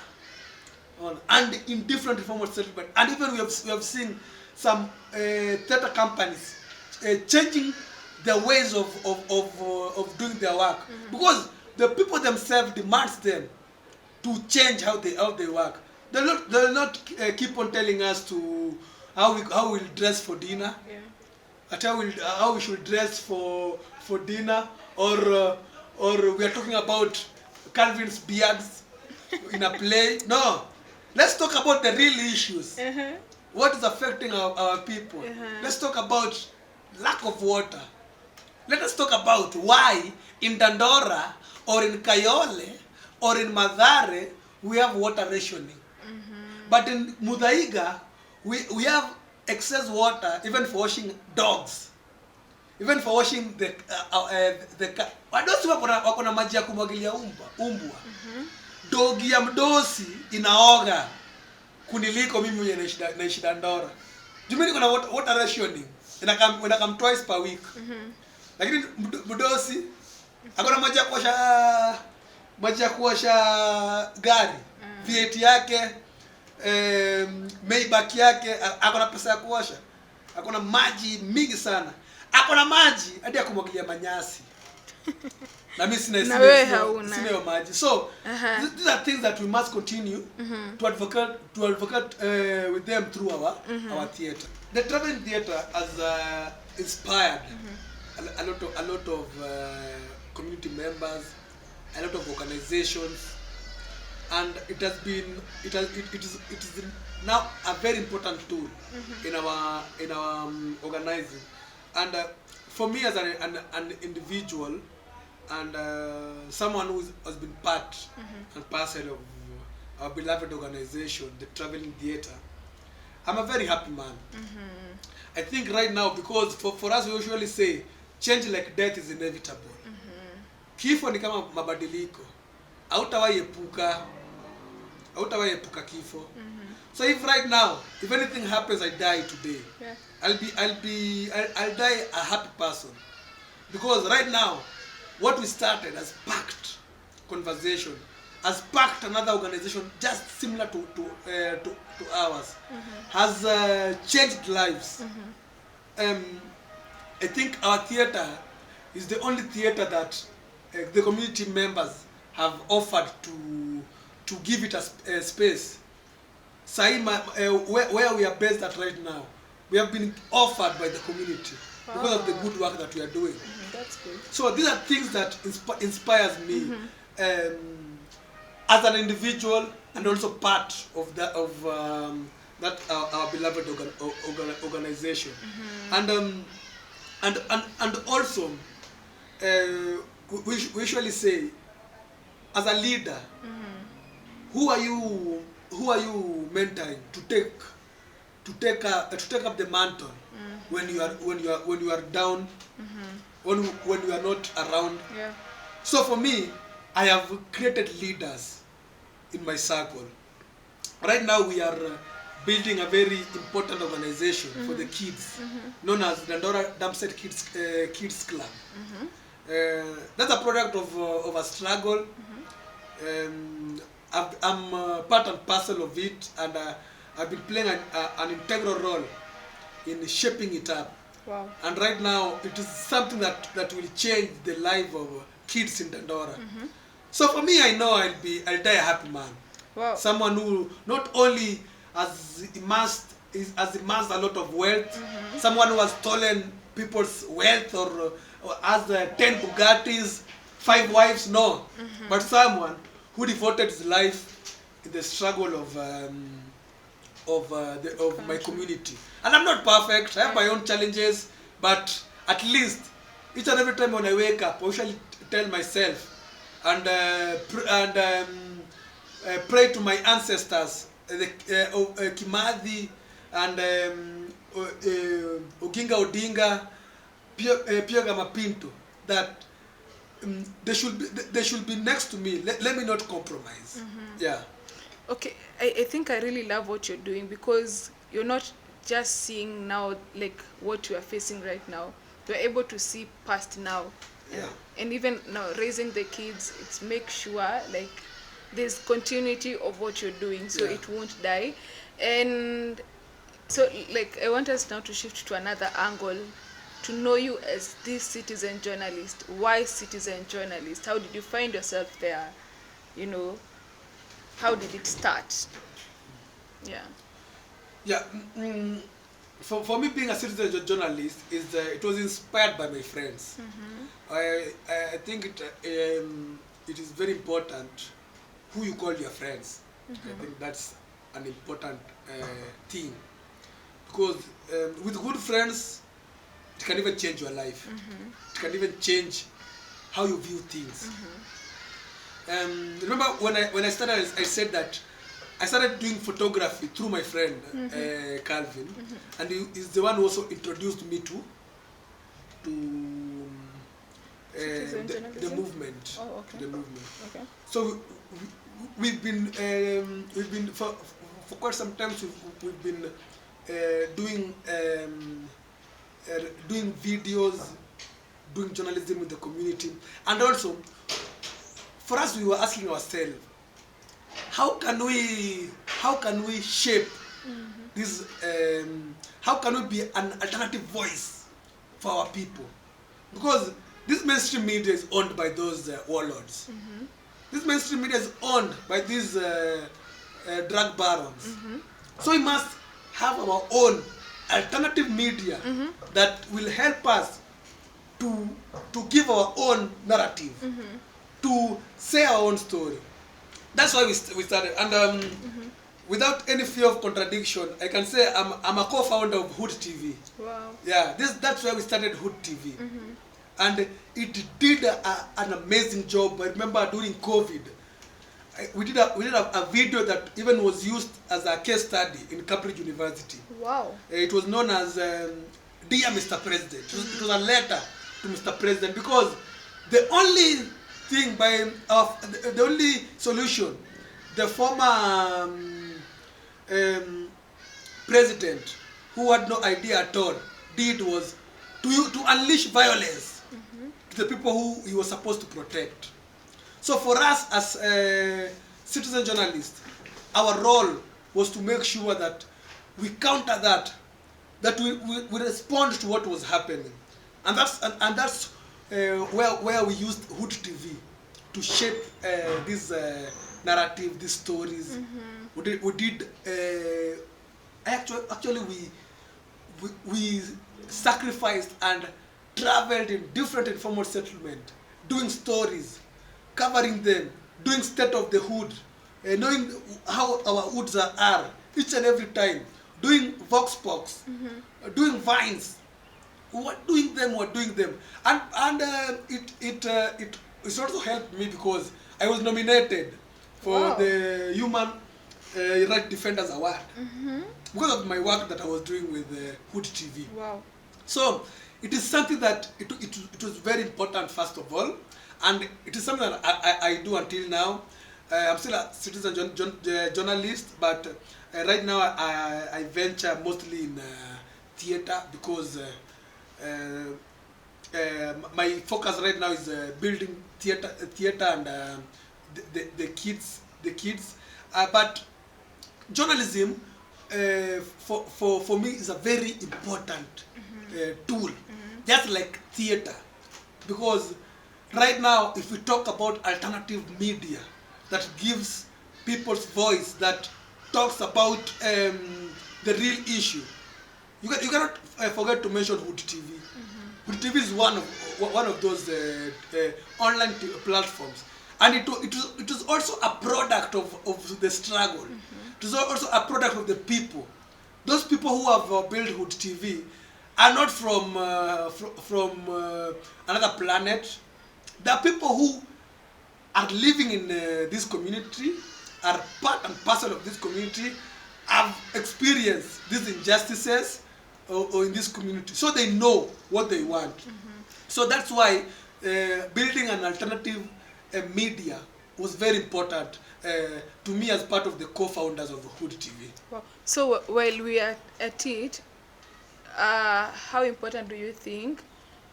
and in different informal settlements. And even we have seen some theater companies changing the ways of doing their work, because the people themselves demands them to change how they work. They'll not keep on telling us to how we'll dress for dinner. Yeah. How we should dress for dinner, or we are talking about Calvin's beards. in a play. No. Let's talk about the real issues. What is affecting our people. Let's talk about lack of water. Let us talk about why in Dandora or in Kayole or in Madare we have water rationing. But in Mudaiga we have excess water even for washing dogs. Even for washing the wadosi wako na maji ya kumwagilia umbwa. Dogi ya mdosi inaoga kuniliko mimi mwenye naishi Dandora. Jumi niko na water rationing. Inakam twice per week. Lakini mdosi akona maji ya kuosha gari. V8 yake, Maybach yake, akona pesa ya kuosha. Akona maji mingi sana. Akona maji hadi ya kumwagilia manyasi. Na mimi sina maji. So these are things that we must continue to advocate with them through our theater. The traveling theater has inspired a lot of community members, a lot of organizations, and it is now a very important tool in our organizing. And for me as an individual and someone who has been part and parcel of our beloved organization, the Traveling Theater, I'm a very happy man. I think right now, because for us we usually say change like death is inevitable. Kifo ni kama mabadiliko. Hautawahi epuka kifo. So if right now, if anything happens, I die today, I'll die a happy person, because right now, what we started as packed conversation, has packed another organization just similar to ours, has changed lives. I think our theater is the only theater that the community members have offered to give it a space. Where we are based at right now, we have been offered by the community because of the good work that we are doing. That's good. So these are things that inspires me as an individual and also part of that our beloved organization. And also we usually say, as a leader, who are you mentoring to take up the mantle when you are down, when you are not around? So for me, I have created leaders in my circle. Right now we are building a very important organization for the kids, known as Dandora Dumpset Kids Club. That's a product of a struggle. I'm part and parcel of it, and I've been playing an integral role in shaping it up. Wow. And right now, it is something that will change the life of kids in Dandora. So for me, I know I'll die a happy man. Wow. Someone who not only has amassed a lot of wealth, someone who has stolen people's wealth or has 10 Bugattis, 5 wives, no. But someone who devoted his life in the struggle of my community. And I'm not perfect. I have my own challenges, but at least each and every time when I wake up, I usually tell myself and pray to my ancestors, Kimathi and Oginga Odinga, Pioga Mapinto, that they should be next to me. Let me not compromise. Yeah. Okay, I think I really love what you're doing, because you're not just seeing now like what you are facing right now. You're able to see past now. And even now raising the kids, it's make sure like there's continuity of what you're doing, so it won't die. And so like I want us now to shift to another angle, to know you as this citizen journalist. Why citizen journalist? How did you find yourself there? You know, how did it start? For me, being a citizen journalist it was inspired by my friends. I think it is very important who you call your friends. I think that's an important thing, because with good friends, it can even change your life. It can even change how you view things. Remember when I started, I said that I started doing photography through my friend Calvin, and he's the one who also introduced me to the movement. Oh, okay. The movement. Okay. So we've been for quite some time we've been doing doing videos, doing journalism in the community, and also for us we were asking ourselves, how can we shape this? How can we be an alternative voice for our people? Because this mainstream media is owned by those warlords. This mainstream media is owned by these drug barons. So we must have our own alternative media that will help us to give our own narrative, to say our own story. That's why we started. And without any fear of contradiction, I can say I'm a co-founder of Hood TV. Wow. Yeah, that's why we started Hood TV. And it did an amazing job. I remember during COVID, we did a video that even was used as a case study in Cambridge University. Wow. It was known as Dear Mr. President. It was a letter to Mr. President, because the only thing the only solution the former president, who had no idea at all, did was to unleash violence to the people who he was supposed to protect. So for us as citizen journalists, our role was to make sure that we counter that we respond to what was happening, and that's where we used Hood TV to shape this narrative, these stories. We did actually we sacrificed and traveled in different informal settlement, doing stories, covering them, doing state of the hood, knowing how our hoods are each and every time, doing vox pops, doing vines. We're doing them, and it also helped me because I was nominated for the Human Rights Defenders Award because of my work that I was doing with Hood TV. Wow. So it is something that it was very important, first of all, and it is something that I do until now. I'm still a citizen journalist, but right now I venture mostly in theater, because my focus right now is building theater and the kids. But journalism for me is a very important tool, just like theater, because right now if we talk about alternative media that gives people's voice, that talks about the real issue, you cannot forget to mention Hood TV. Hood TV is one of those online platforms, and it was also a product of the struggle. It was also a product of the people. Those people who have built Hood TV are not from another planet. They are people who are living in this community, are part and parcel of this community, have experienced these injustices or in this community, so they know what they want. So that's why building an alternative media was very important to me as part of the co-founders of Hood TV. Wow. So while we are at it, how important do you think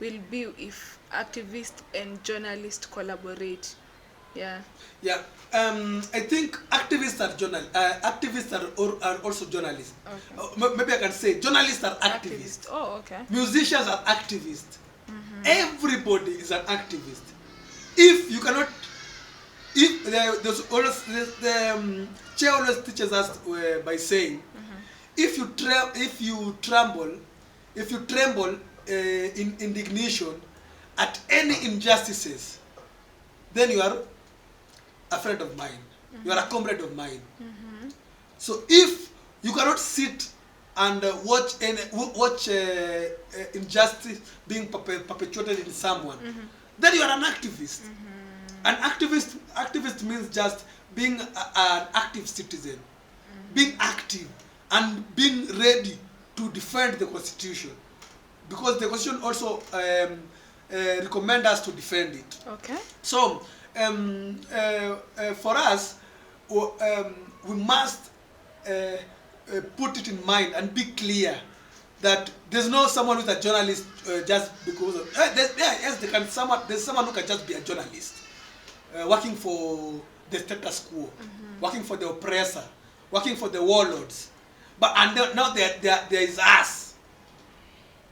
will be if activists and journalists collaborate? Yeah. Yeah. I think activists are also journalists. Okay. Maybe I can say journalists are activists. Oh, okay. Musicians are activists. Everybody is an activist. If you cannot, if the chair always teaches us by saying, if you tremble in indignation at any injustices, then you are a friend of mine. You are a comrade of mine. So if you cannot sit and watch injustice being perpetuated in someone, then you are an activist. An activist means just being an active citizen, being active and being ready to defend the constitution, because the constitution also recommend us to defend it. Okay. So for us, we must put it in mind and be clear that there's no someone who's a journalist just because of yes, there's someone who can just be a journalist working for the status quo, working for the oppressor, working for the warlords. But now there is us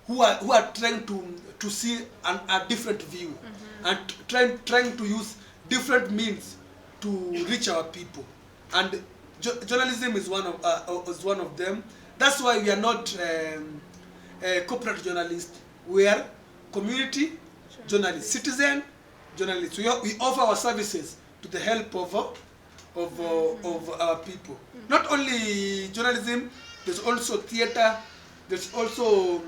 who are trying to see a different view, and trying to use different means to reach our people. And journalism is one of them. That's why we are not corporate journalists. We are community journalists, citizen journalists. We offer our services to the help of our people. Not only journalism, there's also theater. There's also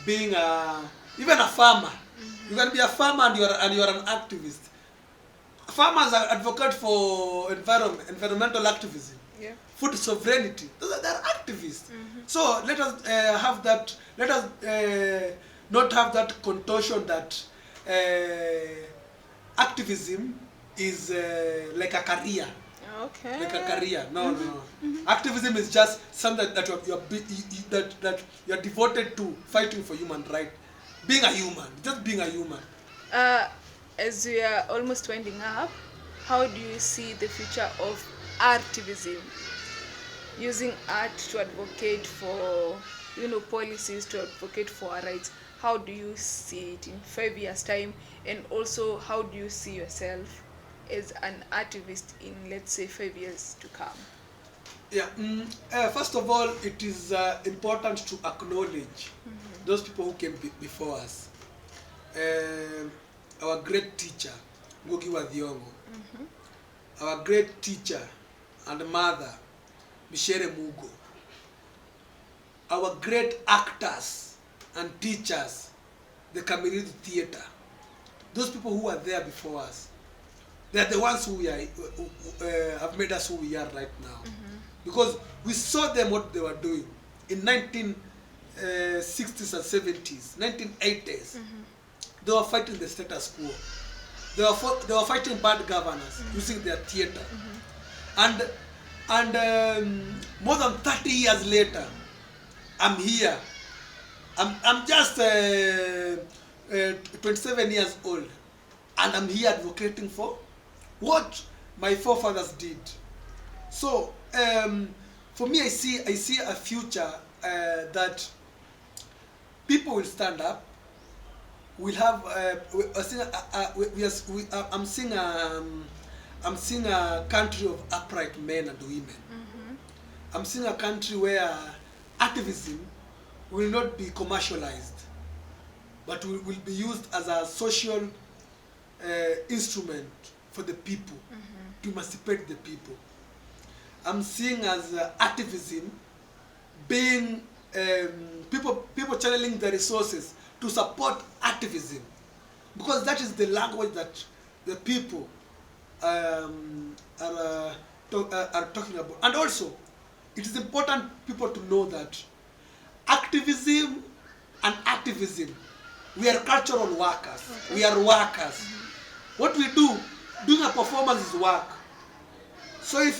being even a farmer. You can be a farmer and you are an activist. Farmers are advocate for environmental activism, food sovereignty. They're activists. So let us have that. Let us not have that contortion that activism is like a career. Okay. Like a career. No. Activism is just something that you are devoted to fighting for human rights. Being a human, just being a human. As we are almost winding up, how do you see the future of artivism? Using art to advocate for, policies, to advocate for our rights. How do you see it in 5 years' time? And also, how do you see yourself as an artivist in, let's say, 5 years to come? Yeah. First of all, it is important to acknowledge those people who came before us. Our great teacher, Ngugi wa Thiong'o. Our great teacher and mother, Michere Mugo. Our great actors and teachers, the Kamiridu Theatre. Those people who are there before us, they are the ones who have made us who we are right now. Because we saw them what they were doing in 1960s and 70s, 1980s. They were fighting the status quo. They were fighting bad governors using their theater. And more than 30 years later, I'm here. I'm just 27 years old, and I'm here advocating for what my forefathers did. So for me, I see a future that people will stand up. We'll have I'm seeing a country of upright men and women. I'm seeing a country where activism will not be commercialized, but will be used as a social instrument for the people, to emancipate the people. I'm seeing as activism being people channeling the resources to support activism, because that is the language that the people are talking about. And also, it is important people to know that activism and activism, we are cultural workers. We are workers. What we do, doing a performance is work. So if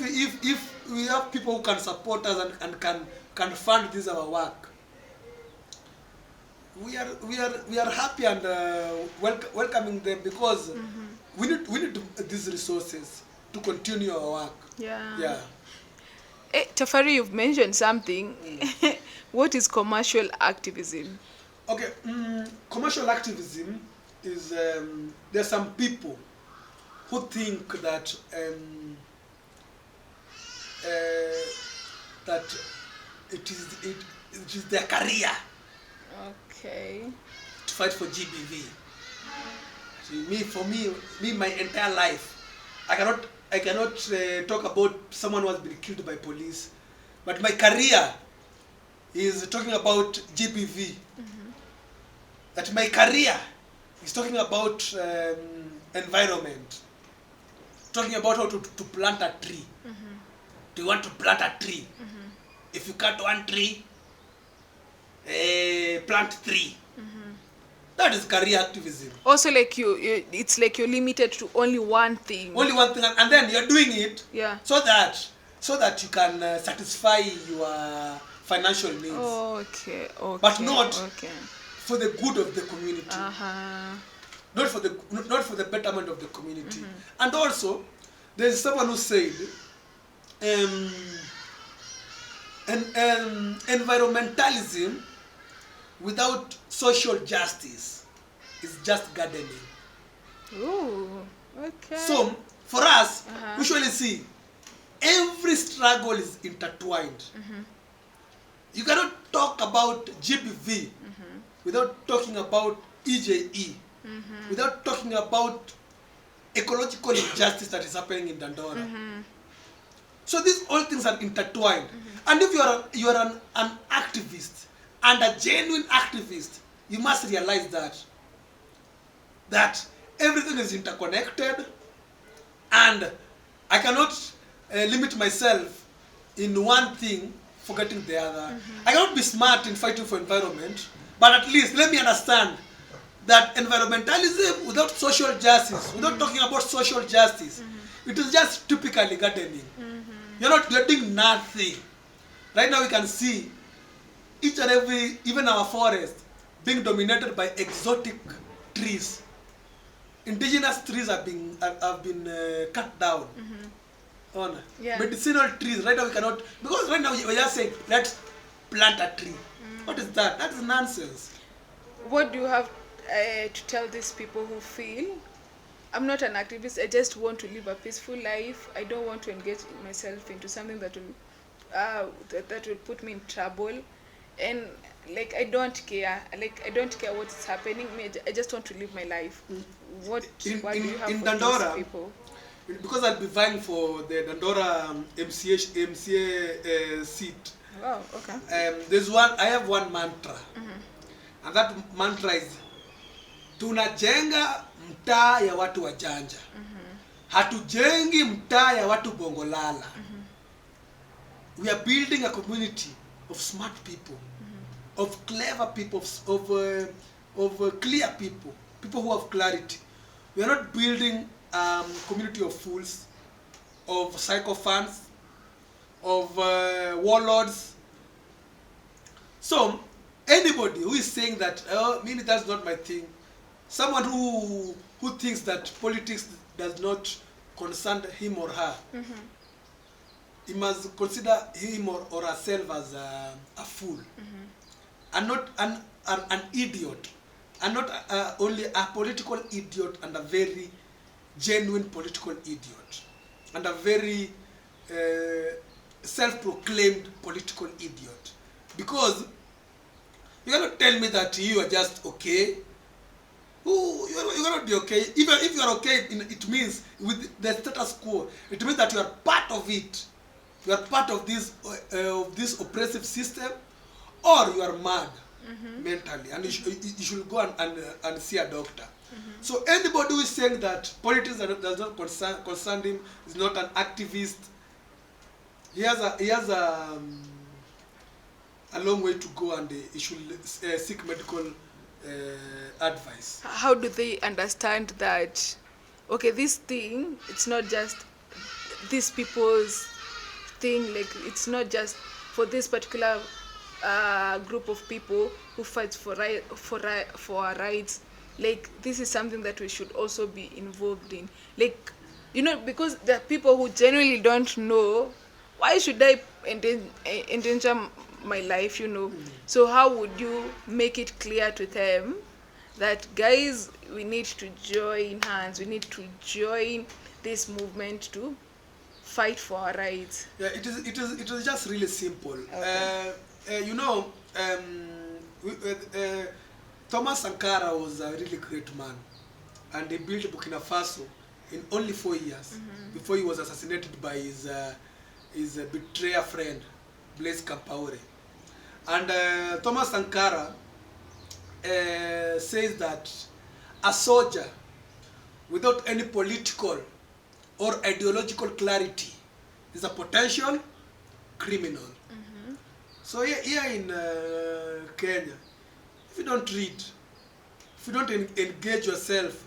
we have people who can support us and can fund this our work, we are happy and welcoming them, because we need these resources to continue our work. Yeah. Hey, Tafari, you've mentioned something. What is commercial activism? Okay, commercial activism is there are some people who think that that it is their career. Okay. To fight for GBV. See, my entire life, I cannot talk about someone who has been killed by police, but my career is talking about GBV. That my career is talking about environment, talking about how to plant a tree. Do you want to plant a tree? If you cut one tree, plant three. That is career activism. Also, like it's like you're limited to only one thing. Only one thing, and then you're doing it so that you can satisfy your financial needs. Okay. But not for the good of the community. Not for the betterment of the community. And also, there's someone who said, environmentalism without social justice is just gardening. Ooh, okay. So, for us, we usually see every struggle is intertwined. You cannot talk about GBV without talking about EJE, without talking about ecological injustice that is happening in Dandora. So these all things are intertwined. And if you are an activist, and a genuine activist, you must realize that everything is interconnected, and I cannot limit myself in one thing, forgetting the other. I cannot be smart in fighting for environment, but at least let me understand that environmentalism without social justice, without talking about social justice, it is just typically gardening. You're doing nothing. Right now we can see each and every, even our forest, being dominated by exotic trees. Indigenous trees have been cut down. Medicinal trees, right now we cannot, because right now we're just saying, let's plant a tree. What is that? That is nonsense. What do you have to tell these people who feel, I'm not an activist, I just want to live a peaceful life, I don't want to engage myself into something that will put me in trouble, and like I don't care what's happening, I just want to live my life. What do you have in for Dandora, these people? Because I'll be vying for the Dandora MCA seat. Wow, okay. I have one mantra, and that mantra is, tunajenga mtaa ya watu wajanja, hatujengi mtaa ya watu bongolala. We are building a community of smart people, of clever people, of clear people, people who have clarity. We are not building a community of fools, of sycophants, of warlords. So anybody who is saying that, oh, maybe that's not my thing, someone who thinks that politics does not concern him or her, he must consider him or herself as a fool, and not an idiot, and not only a political idiot, and a very genuine political idiot, and a very self-proclaimed political idiot. Because you cannot tell me that you are just okay. You cannot be okay. Even if you are okay, it means with the status quo, it means that you are part of it. You are part of this oppressive system, or you are mad mentally, and you should go and see a doctor. So anybody who is saying that politics does not concern him is not an activist. He has a long way to go, and he should seek medical advice. How do they understand that, okay, this thing, it's not just these people's thing, like it's not just for this particular group of people who fights for our rights, like this is something that we should also be involved in, like, you know, because there are people who genuinely don't know, why should I endanger my life, you know? So how would you make it clear to them that, guys, we need to join hands, we need to join this movement to fight for our rights? Yeah, it is just really simple. Okay. You know, Thomas Sankara was a really great man, and he built Burkina Faso in only 4 years before he was assassinated by his betrayer friend, Blaise Compaoré. And Thomas Sankara says that a soldier without any political or ideological clarity is a potential criminal. So here in Kenya, if you don't read, if you don't engage yourself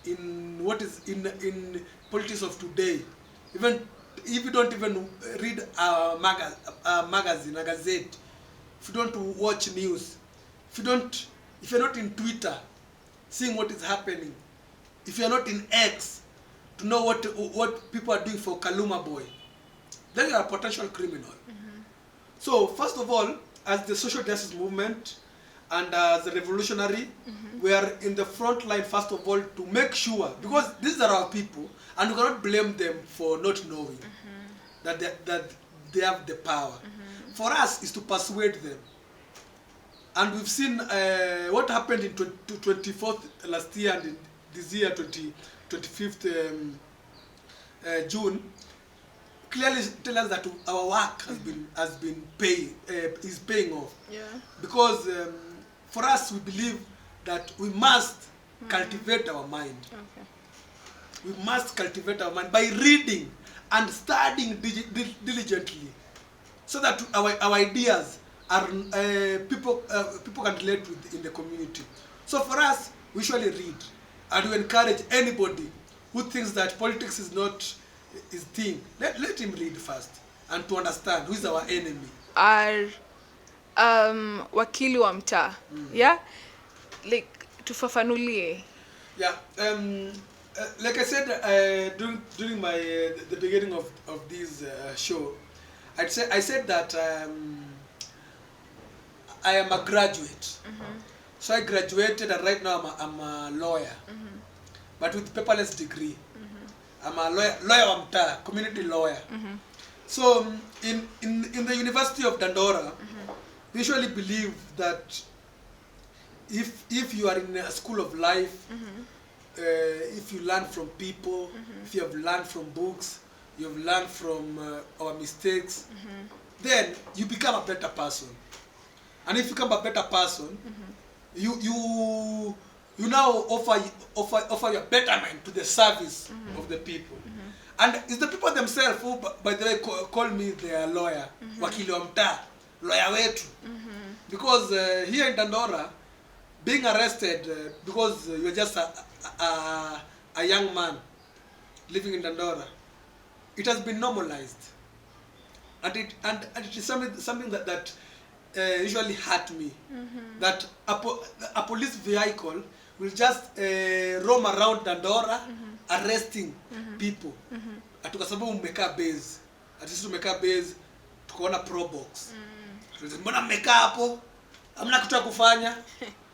in what is in politics of today, even if you don't even read a magazine, a gazette, if you don't watch news, if you're not in Twitter, seeing what is happening, if you're not in X to know what people are doing for Kaluma Boy, then you're a potential criminal. So first of all, as the social justice movement and as a revolutionary, we are in the front line first of all to make sure, because these are our people and we cannot blame them for not knowing that they have the power. For us is to persuade them. And we've seen what happened in 24th last year and in this year 25th June clearly tell us that our work has been is paying off. Yeah. Because for us we believe that we must cultivate our mind. Okay. We must cultivate our mind by reading and studying diligently, so that our ideas are people can relate with in the community. So for us, we usually read, and we encourage anybody who thinks that politics is not his thing. Let him read first and to understand who is our enemy. Our wakili wa mtaa. Yeah? Like tufafanulie. Yeah. Like I said during my the beginning of this show, I said that I am a graduate. So I graduated and right now I'm a lawyer, but with paperless degree. I'm a lawyer wa mtaa, community lawyer. So in the University of Dandora, we usually believe that if you are in a school of life, if you learn from people, if you have learned from books, you have learned from our mistakes, then you become a better person. And if you become a better person, you now offer your betterment to the service of the people. And it's the people themselves who, by the way, call me their lawyer, wakili wa mtaa, lawyer wetu. Because here in Dandora, being arrested because you're just a young man living in Dandora, it has been normalized, and it is something that usually hurt me. That a police vehicle will just roam around Dandora arresting people. Ati kwa sababu mmekaa base, ati sisi tumekaa base tukaona pro box. Mbona mmekaa hapo? Hamna kitu ya kufanya.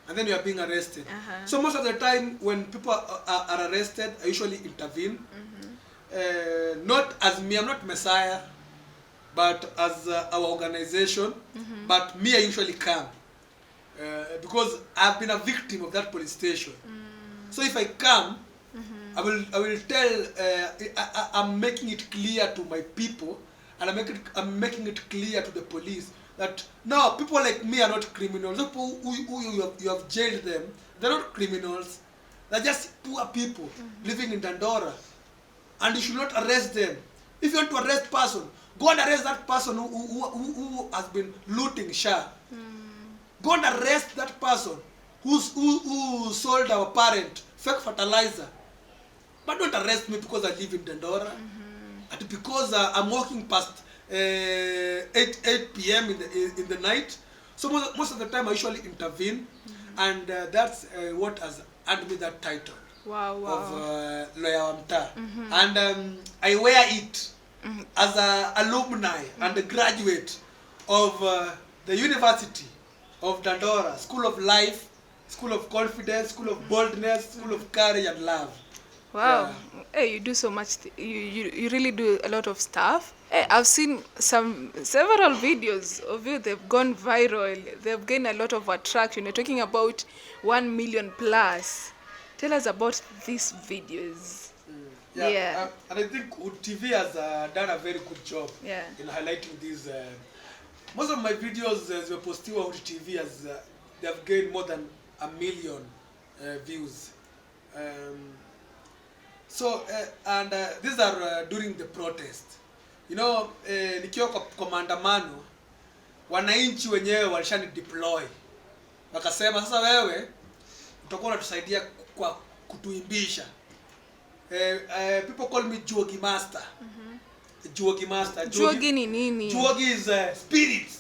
And then you are being arrested. So most of the time when people are arrested, I usually intervene. Not as me, I'm not Messiah, but as our organization. But me, I usually come because I've been a victim of that police station. So if I come, I will tell. I'm making it clear to my people, and I'm making it clear to the police that no, people like me are not criminals. People who you have jailed them, they're not criminals. They're just poor people living in Dandora, and you should not arrest them. If you want to arrest person, go and arrest that person who has been looting Shah. Go and arrest that person who sold our parent fake fertilizer. But don't arrest me because I live in Dandora, and because I'm walking past 8 p.m. in the night. So most of the time I usually intervene, and that's what has earned me that title of lawyer wa mtaa. And I wear it as an alumni and a graduate of the University of Dandora, School of Life, School of Confidence, School of Boldness, School of Courage and Love. Wow. Yeah. Hey, you do so much. You really do a lot of stuff. Hey, I've seen several videos of you. They've gone viral. They've gained a lot of attraction. You're talking about 1 million plus. Tell us about these videos. Yeah, Yeah. and I think TV has done a very good job Yeah. in highlighting these. Most of my videos were posted on TV as they have gained more than 1 million views. Um, and these are during the protest. You know, nikiwa kwa maandamano, wananchi wenyewe walishani deploy, wakasema sasa wewe utakuwa unatusaidia kwa kutuimbisha. People call me Juogi Master. Juogi Master. Juogi ni nini? Juogi is spirits.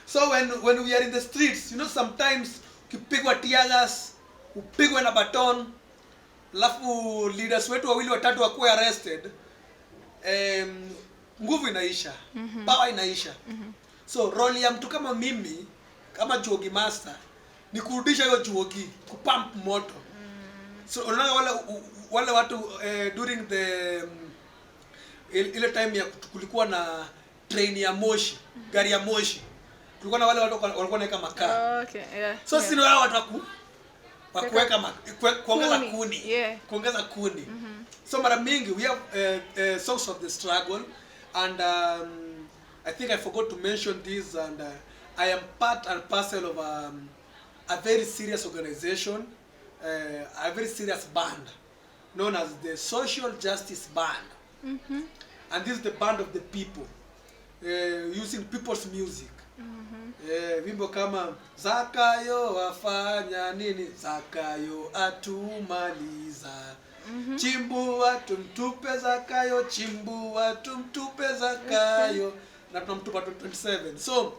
So when we are in the streets, you know, sometimes ukipigwa tear gas, upigwe na baton, alafu leaders wetu wawili watatu wakuwe arrested, nguvu inaisha, power inaisha. So role ya mtu kama mimi, kama Juogi Master, ni kurudisha hiyo juogi, kupump moto. So unaona wale watu during the ile time ya kulikuwa na train ya moshi, gari ya moshi, kulikuwa na wale watu walikuwa wanaweka makaa. Okay, yeah. So yeah. sisi wao watu kuweka kuongeza kuni, yeah. kuongeza kuni. So mara mingi we have source of the struggle, and I think I forgot to mention this, and I am part and parcel of a very serious organization, a very serious band known as the Social Justice Band. And this is the band of the people, using people's music. Wimbo kama Zakayo wafanya nini, Zakayo atumaliza, chimbua tumtupe Zakayo, chimbua tumtupe Zakayo, na tunamtupa 27. So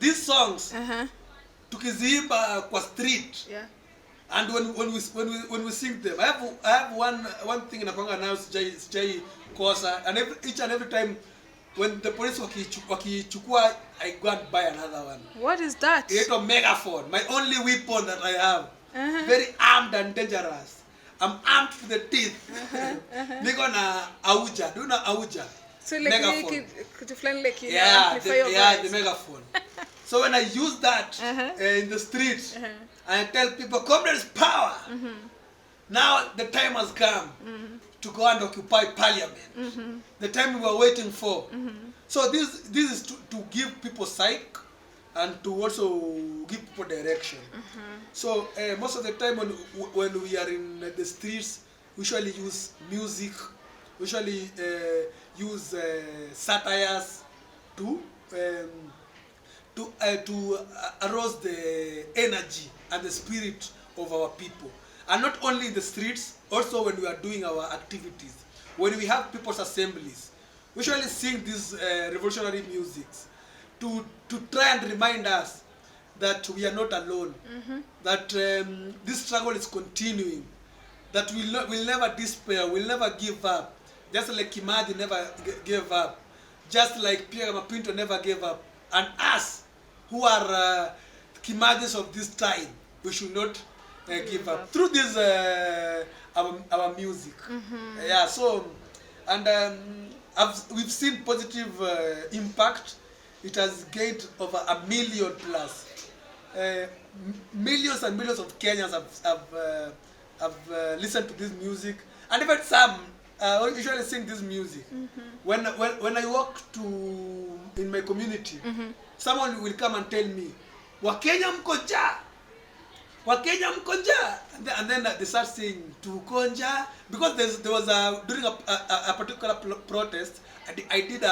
these songs tukiziimba kwa street, Yeah. and when we sing them, I have one thing inakwanga nayo sijai kosa, and each and every time when the police wakichukua, I go and buy another one. What is that? It's a megaphone, my only weapon that I have. Very armed and dangerous. I'm armed to the teeth. Niko na auja. Do you know auja? So like megaphone. Could you fly like you Yeah, amplify your the voice? megaphone. So when I use that in the streets, I tell people, comrades, power. Now the time has come to go and occupy parliament. The time we were waiting for. So this is to give people sight and to also give people direction. So most of the time when we are in the streets, we usually use music, we usually use satires to arouse the energy and the spirit of our people. And not only in the streets, also when we are doing our activities, when we have people's assemblies, we usually sing these revolutionary musics to try and remind us that we are not alone, that this struggle is continuing, that we'll never despair, we'll never give up, just like Kimathi never gave up, just like Pierre Mapinto never gave up, and us who are Kimathis of this time, we should not give up through this our music. Yeah, so and we've seen positive impact. It has gained over 1 million plus. Millions and millions of Kenyans have listened to this music, and even some usually sing this music. When I walk in my community, someone will come and tell me, Wakenya mkoja, Wakenya mkonja, and then they start saying tukonja, because there was during a particular protest, I did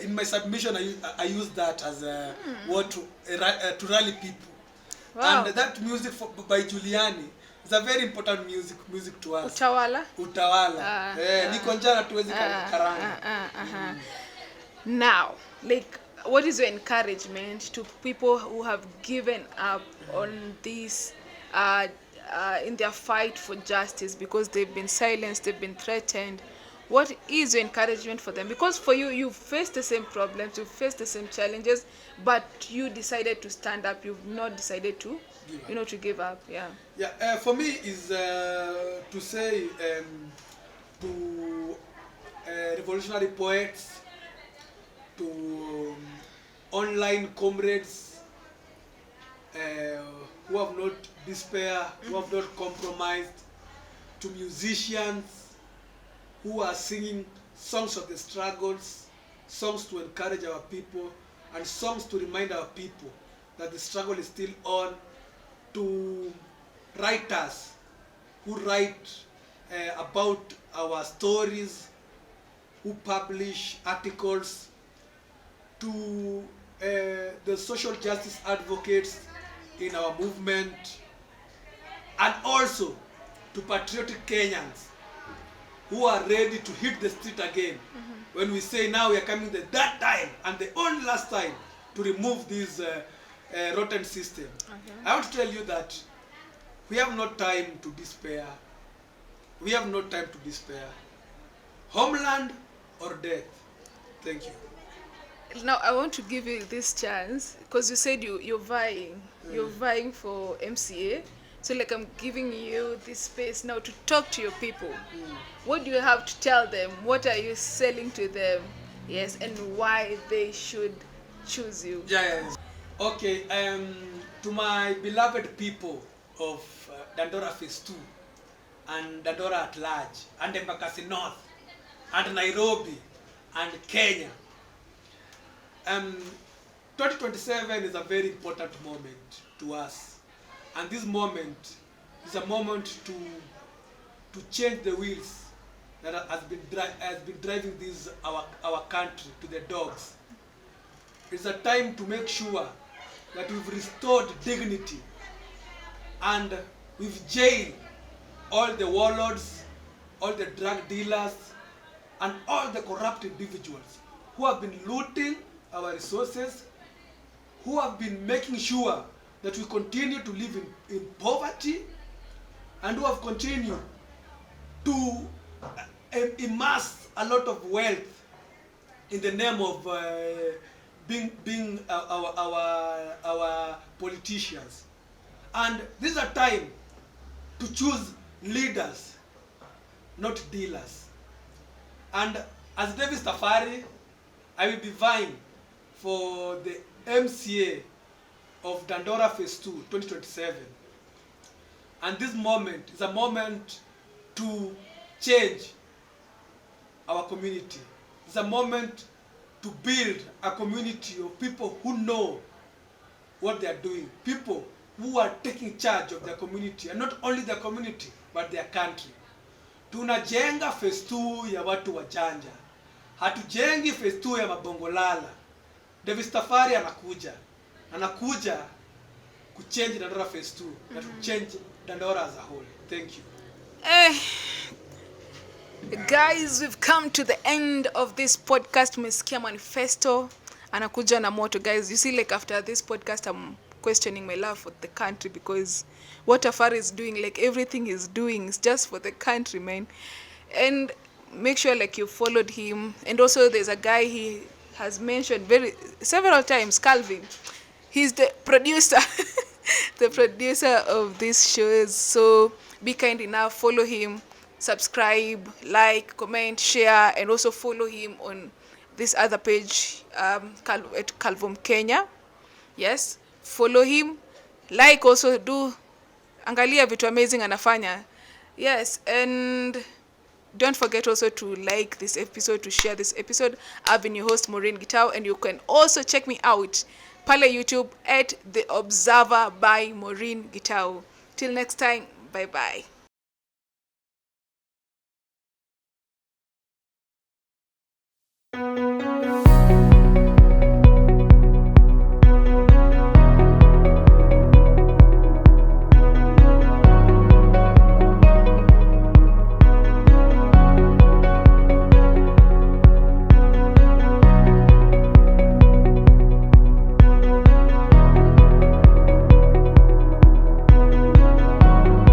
in my submission I used that as what to rally people. Wow. And that music by Juliani is a very important music to us. Utawala. Niko njana tuwezi karanga. Now, like, what is your encouragement to people who have given up on this in their fight for justice because they've been silenced, they've been threatened? What is your encouragement for them? Because for you, you've faced the same problems, you've faced the same challenges, but you decided to stand up. You've not decided to, to give up. Yeah. Yeah. For me, is to say to revolutionary poets, to online comrades who have not despair, who have not compromised, to musicians who are singing songs of the struggles, songs to encourage our people, and songs to remind our people that the struggle is still on, to writers who write about our stories, who publish articles, to the social justice advocates in our movement, and also to patriotic Kenyans who are ready to hit the street again when we say now we are coming the third time and the only last time to remove this rotten system. Okay. I want to tell you that we have no time to despair. We have no time to despair. Homeland or death. Thank you. Now I want to give you this chance because you said you're vying for MCA. So like I'm giving you this space now to talk to your people. What do you have to tell them? What are you selling to them? Yes, and why they should choose you. Yes. Okay, to my beloved people of Dandora Phase 2 and Dandora at large and Embakasi North and Nairobi and Kenya, 2027 is a very important moment to us. And this moment is a moment to change the wheels that has been driving this our country to the dogs. It's a time to make sure that we've restored dignity and we've jailed all the warlords, all the drug dealers, and all the corrupt individuals who have been looting our resources, who have been making sure that we continue to live in poverty, and who have continued to amass a lot of wealth in the name of being our politicians. And this is a time to choose leaders, not dealers. And as Davis Tafari, I will be vying for the MCA of Dandora Phase 2, 2027. And this moment is a moment to change our community. It's a moment to build a community of people who know what they are doing. People who are taking charge of their community, and not only their community, but their country. Tunajenga Phase 2 ya watu wajanja. Hatujengi Phase 2 ya mabongolala. Davis Tafari anakuja kuchange Dandora Phase 2 na to change Dandora as a whole. Thank you. Guys, we've come to the end of this podcast. Tumesikia manifesto anakuja na moto. Guys, you see, like after this podcast I'm questioning my love for the country, because what Tafari is doing, like everything he's doing is just for the country, man. And make sure like you followed him. And also there's a guy he has mentioned several times, Calvin. He's the producer the producer of these shows. So be kind enough, follow him, subscribe, like, comment, share, and also follow him on this other page, at Calvom Kenya. Yes, follow him, like, also do angalia vitu amazing anafanya. Yes, and don't forget also to like this episode, to share this episode. I've been your host, Maureen Ghetto, and you can also check me out pale YouTube at The Observer by Maureen Ghetto. Till next time, bye-bye.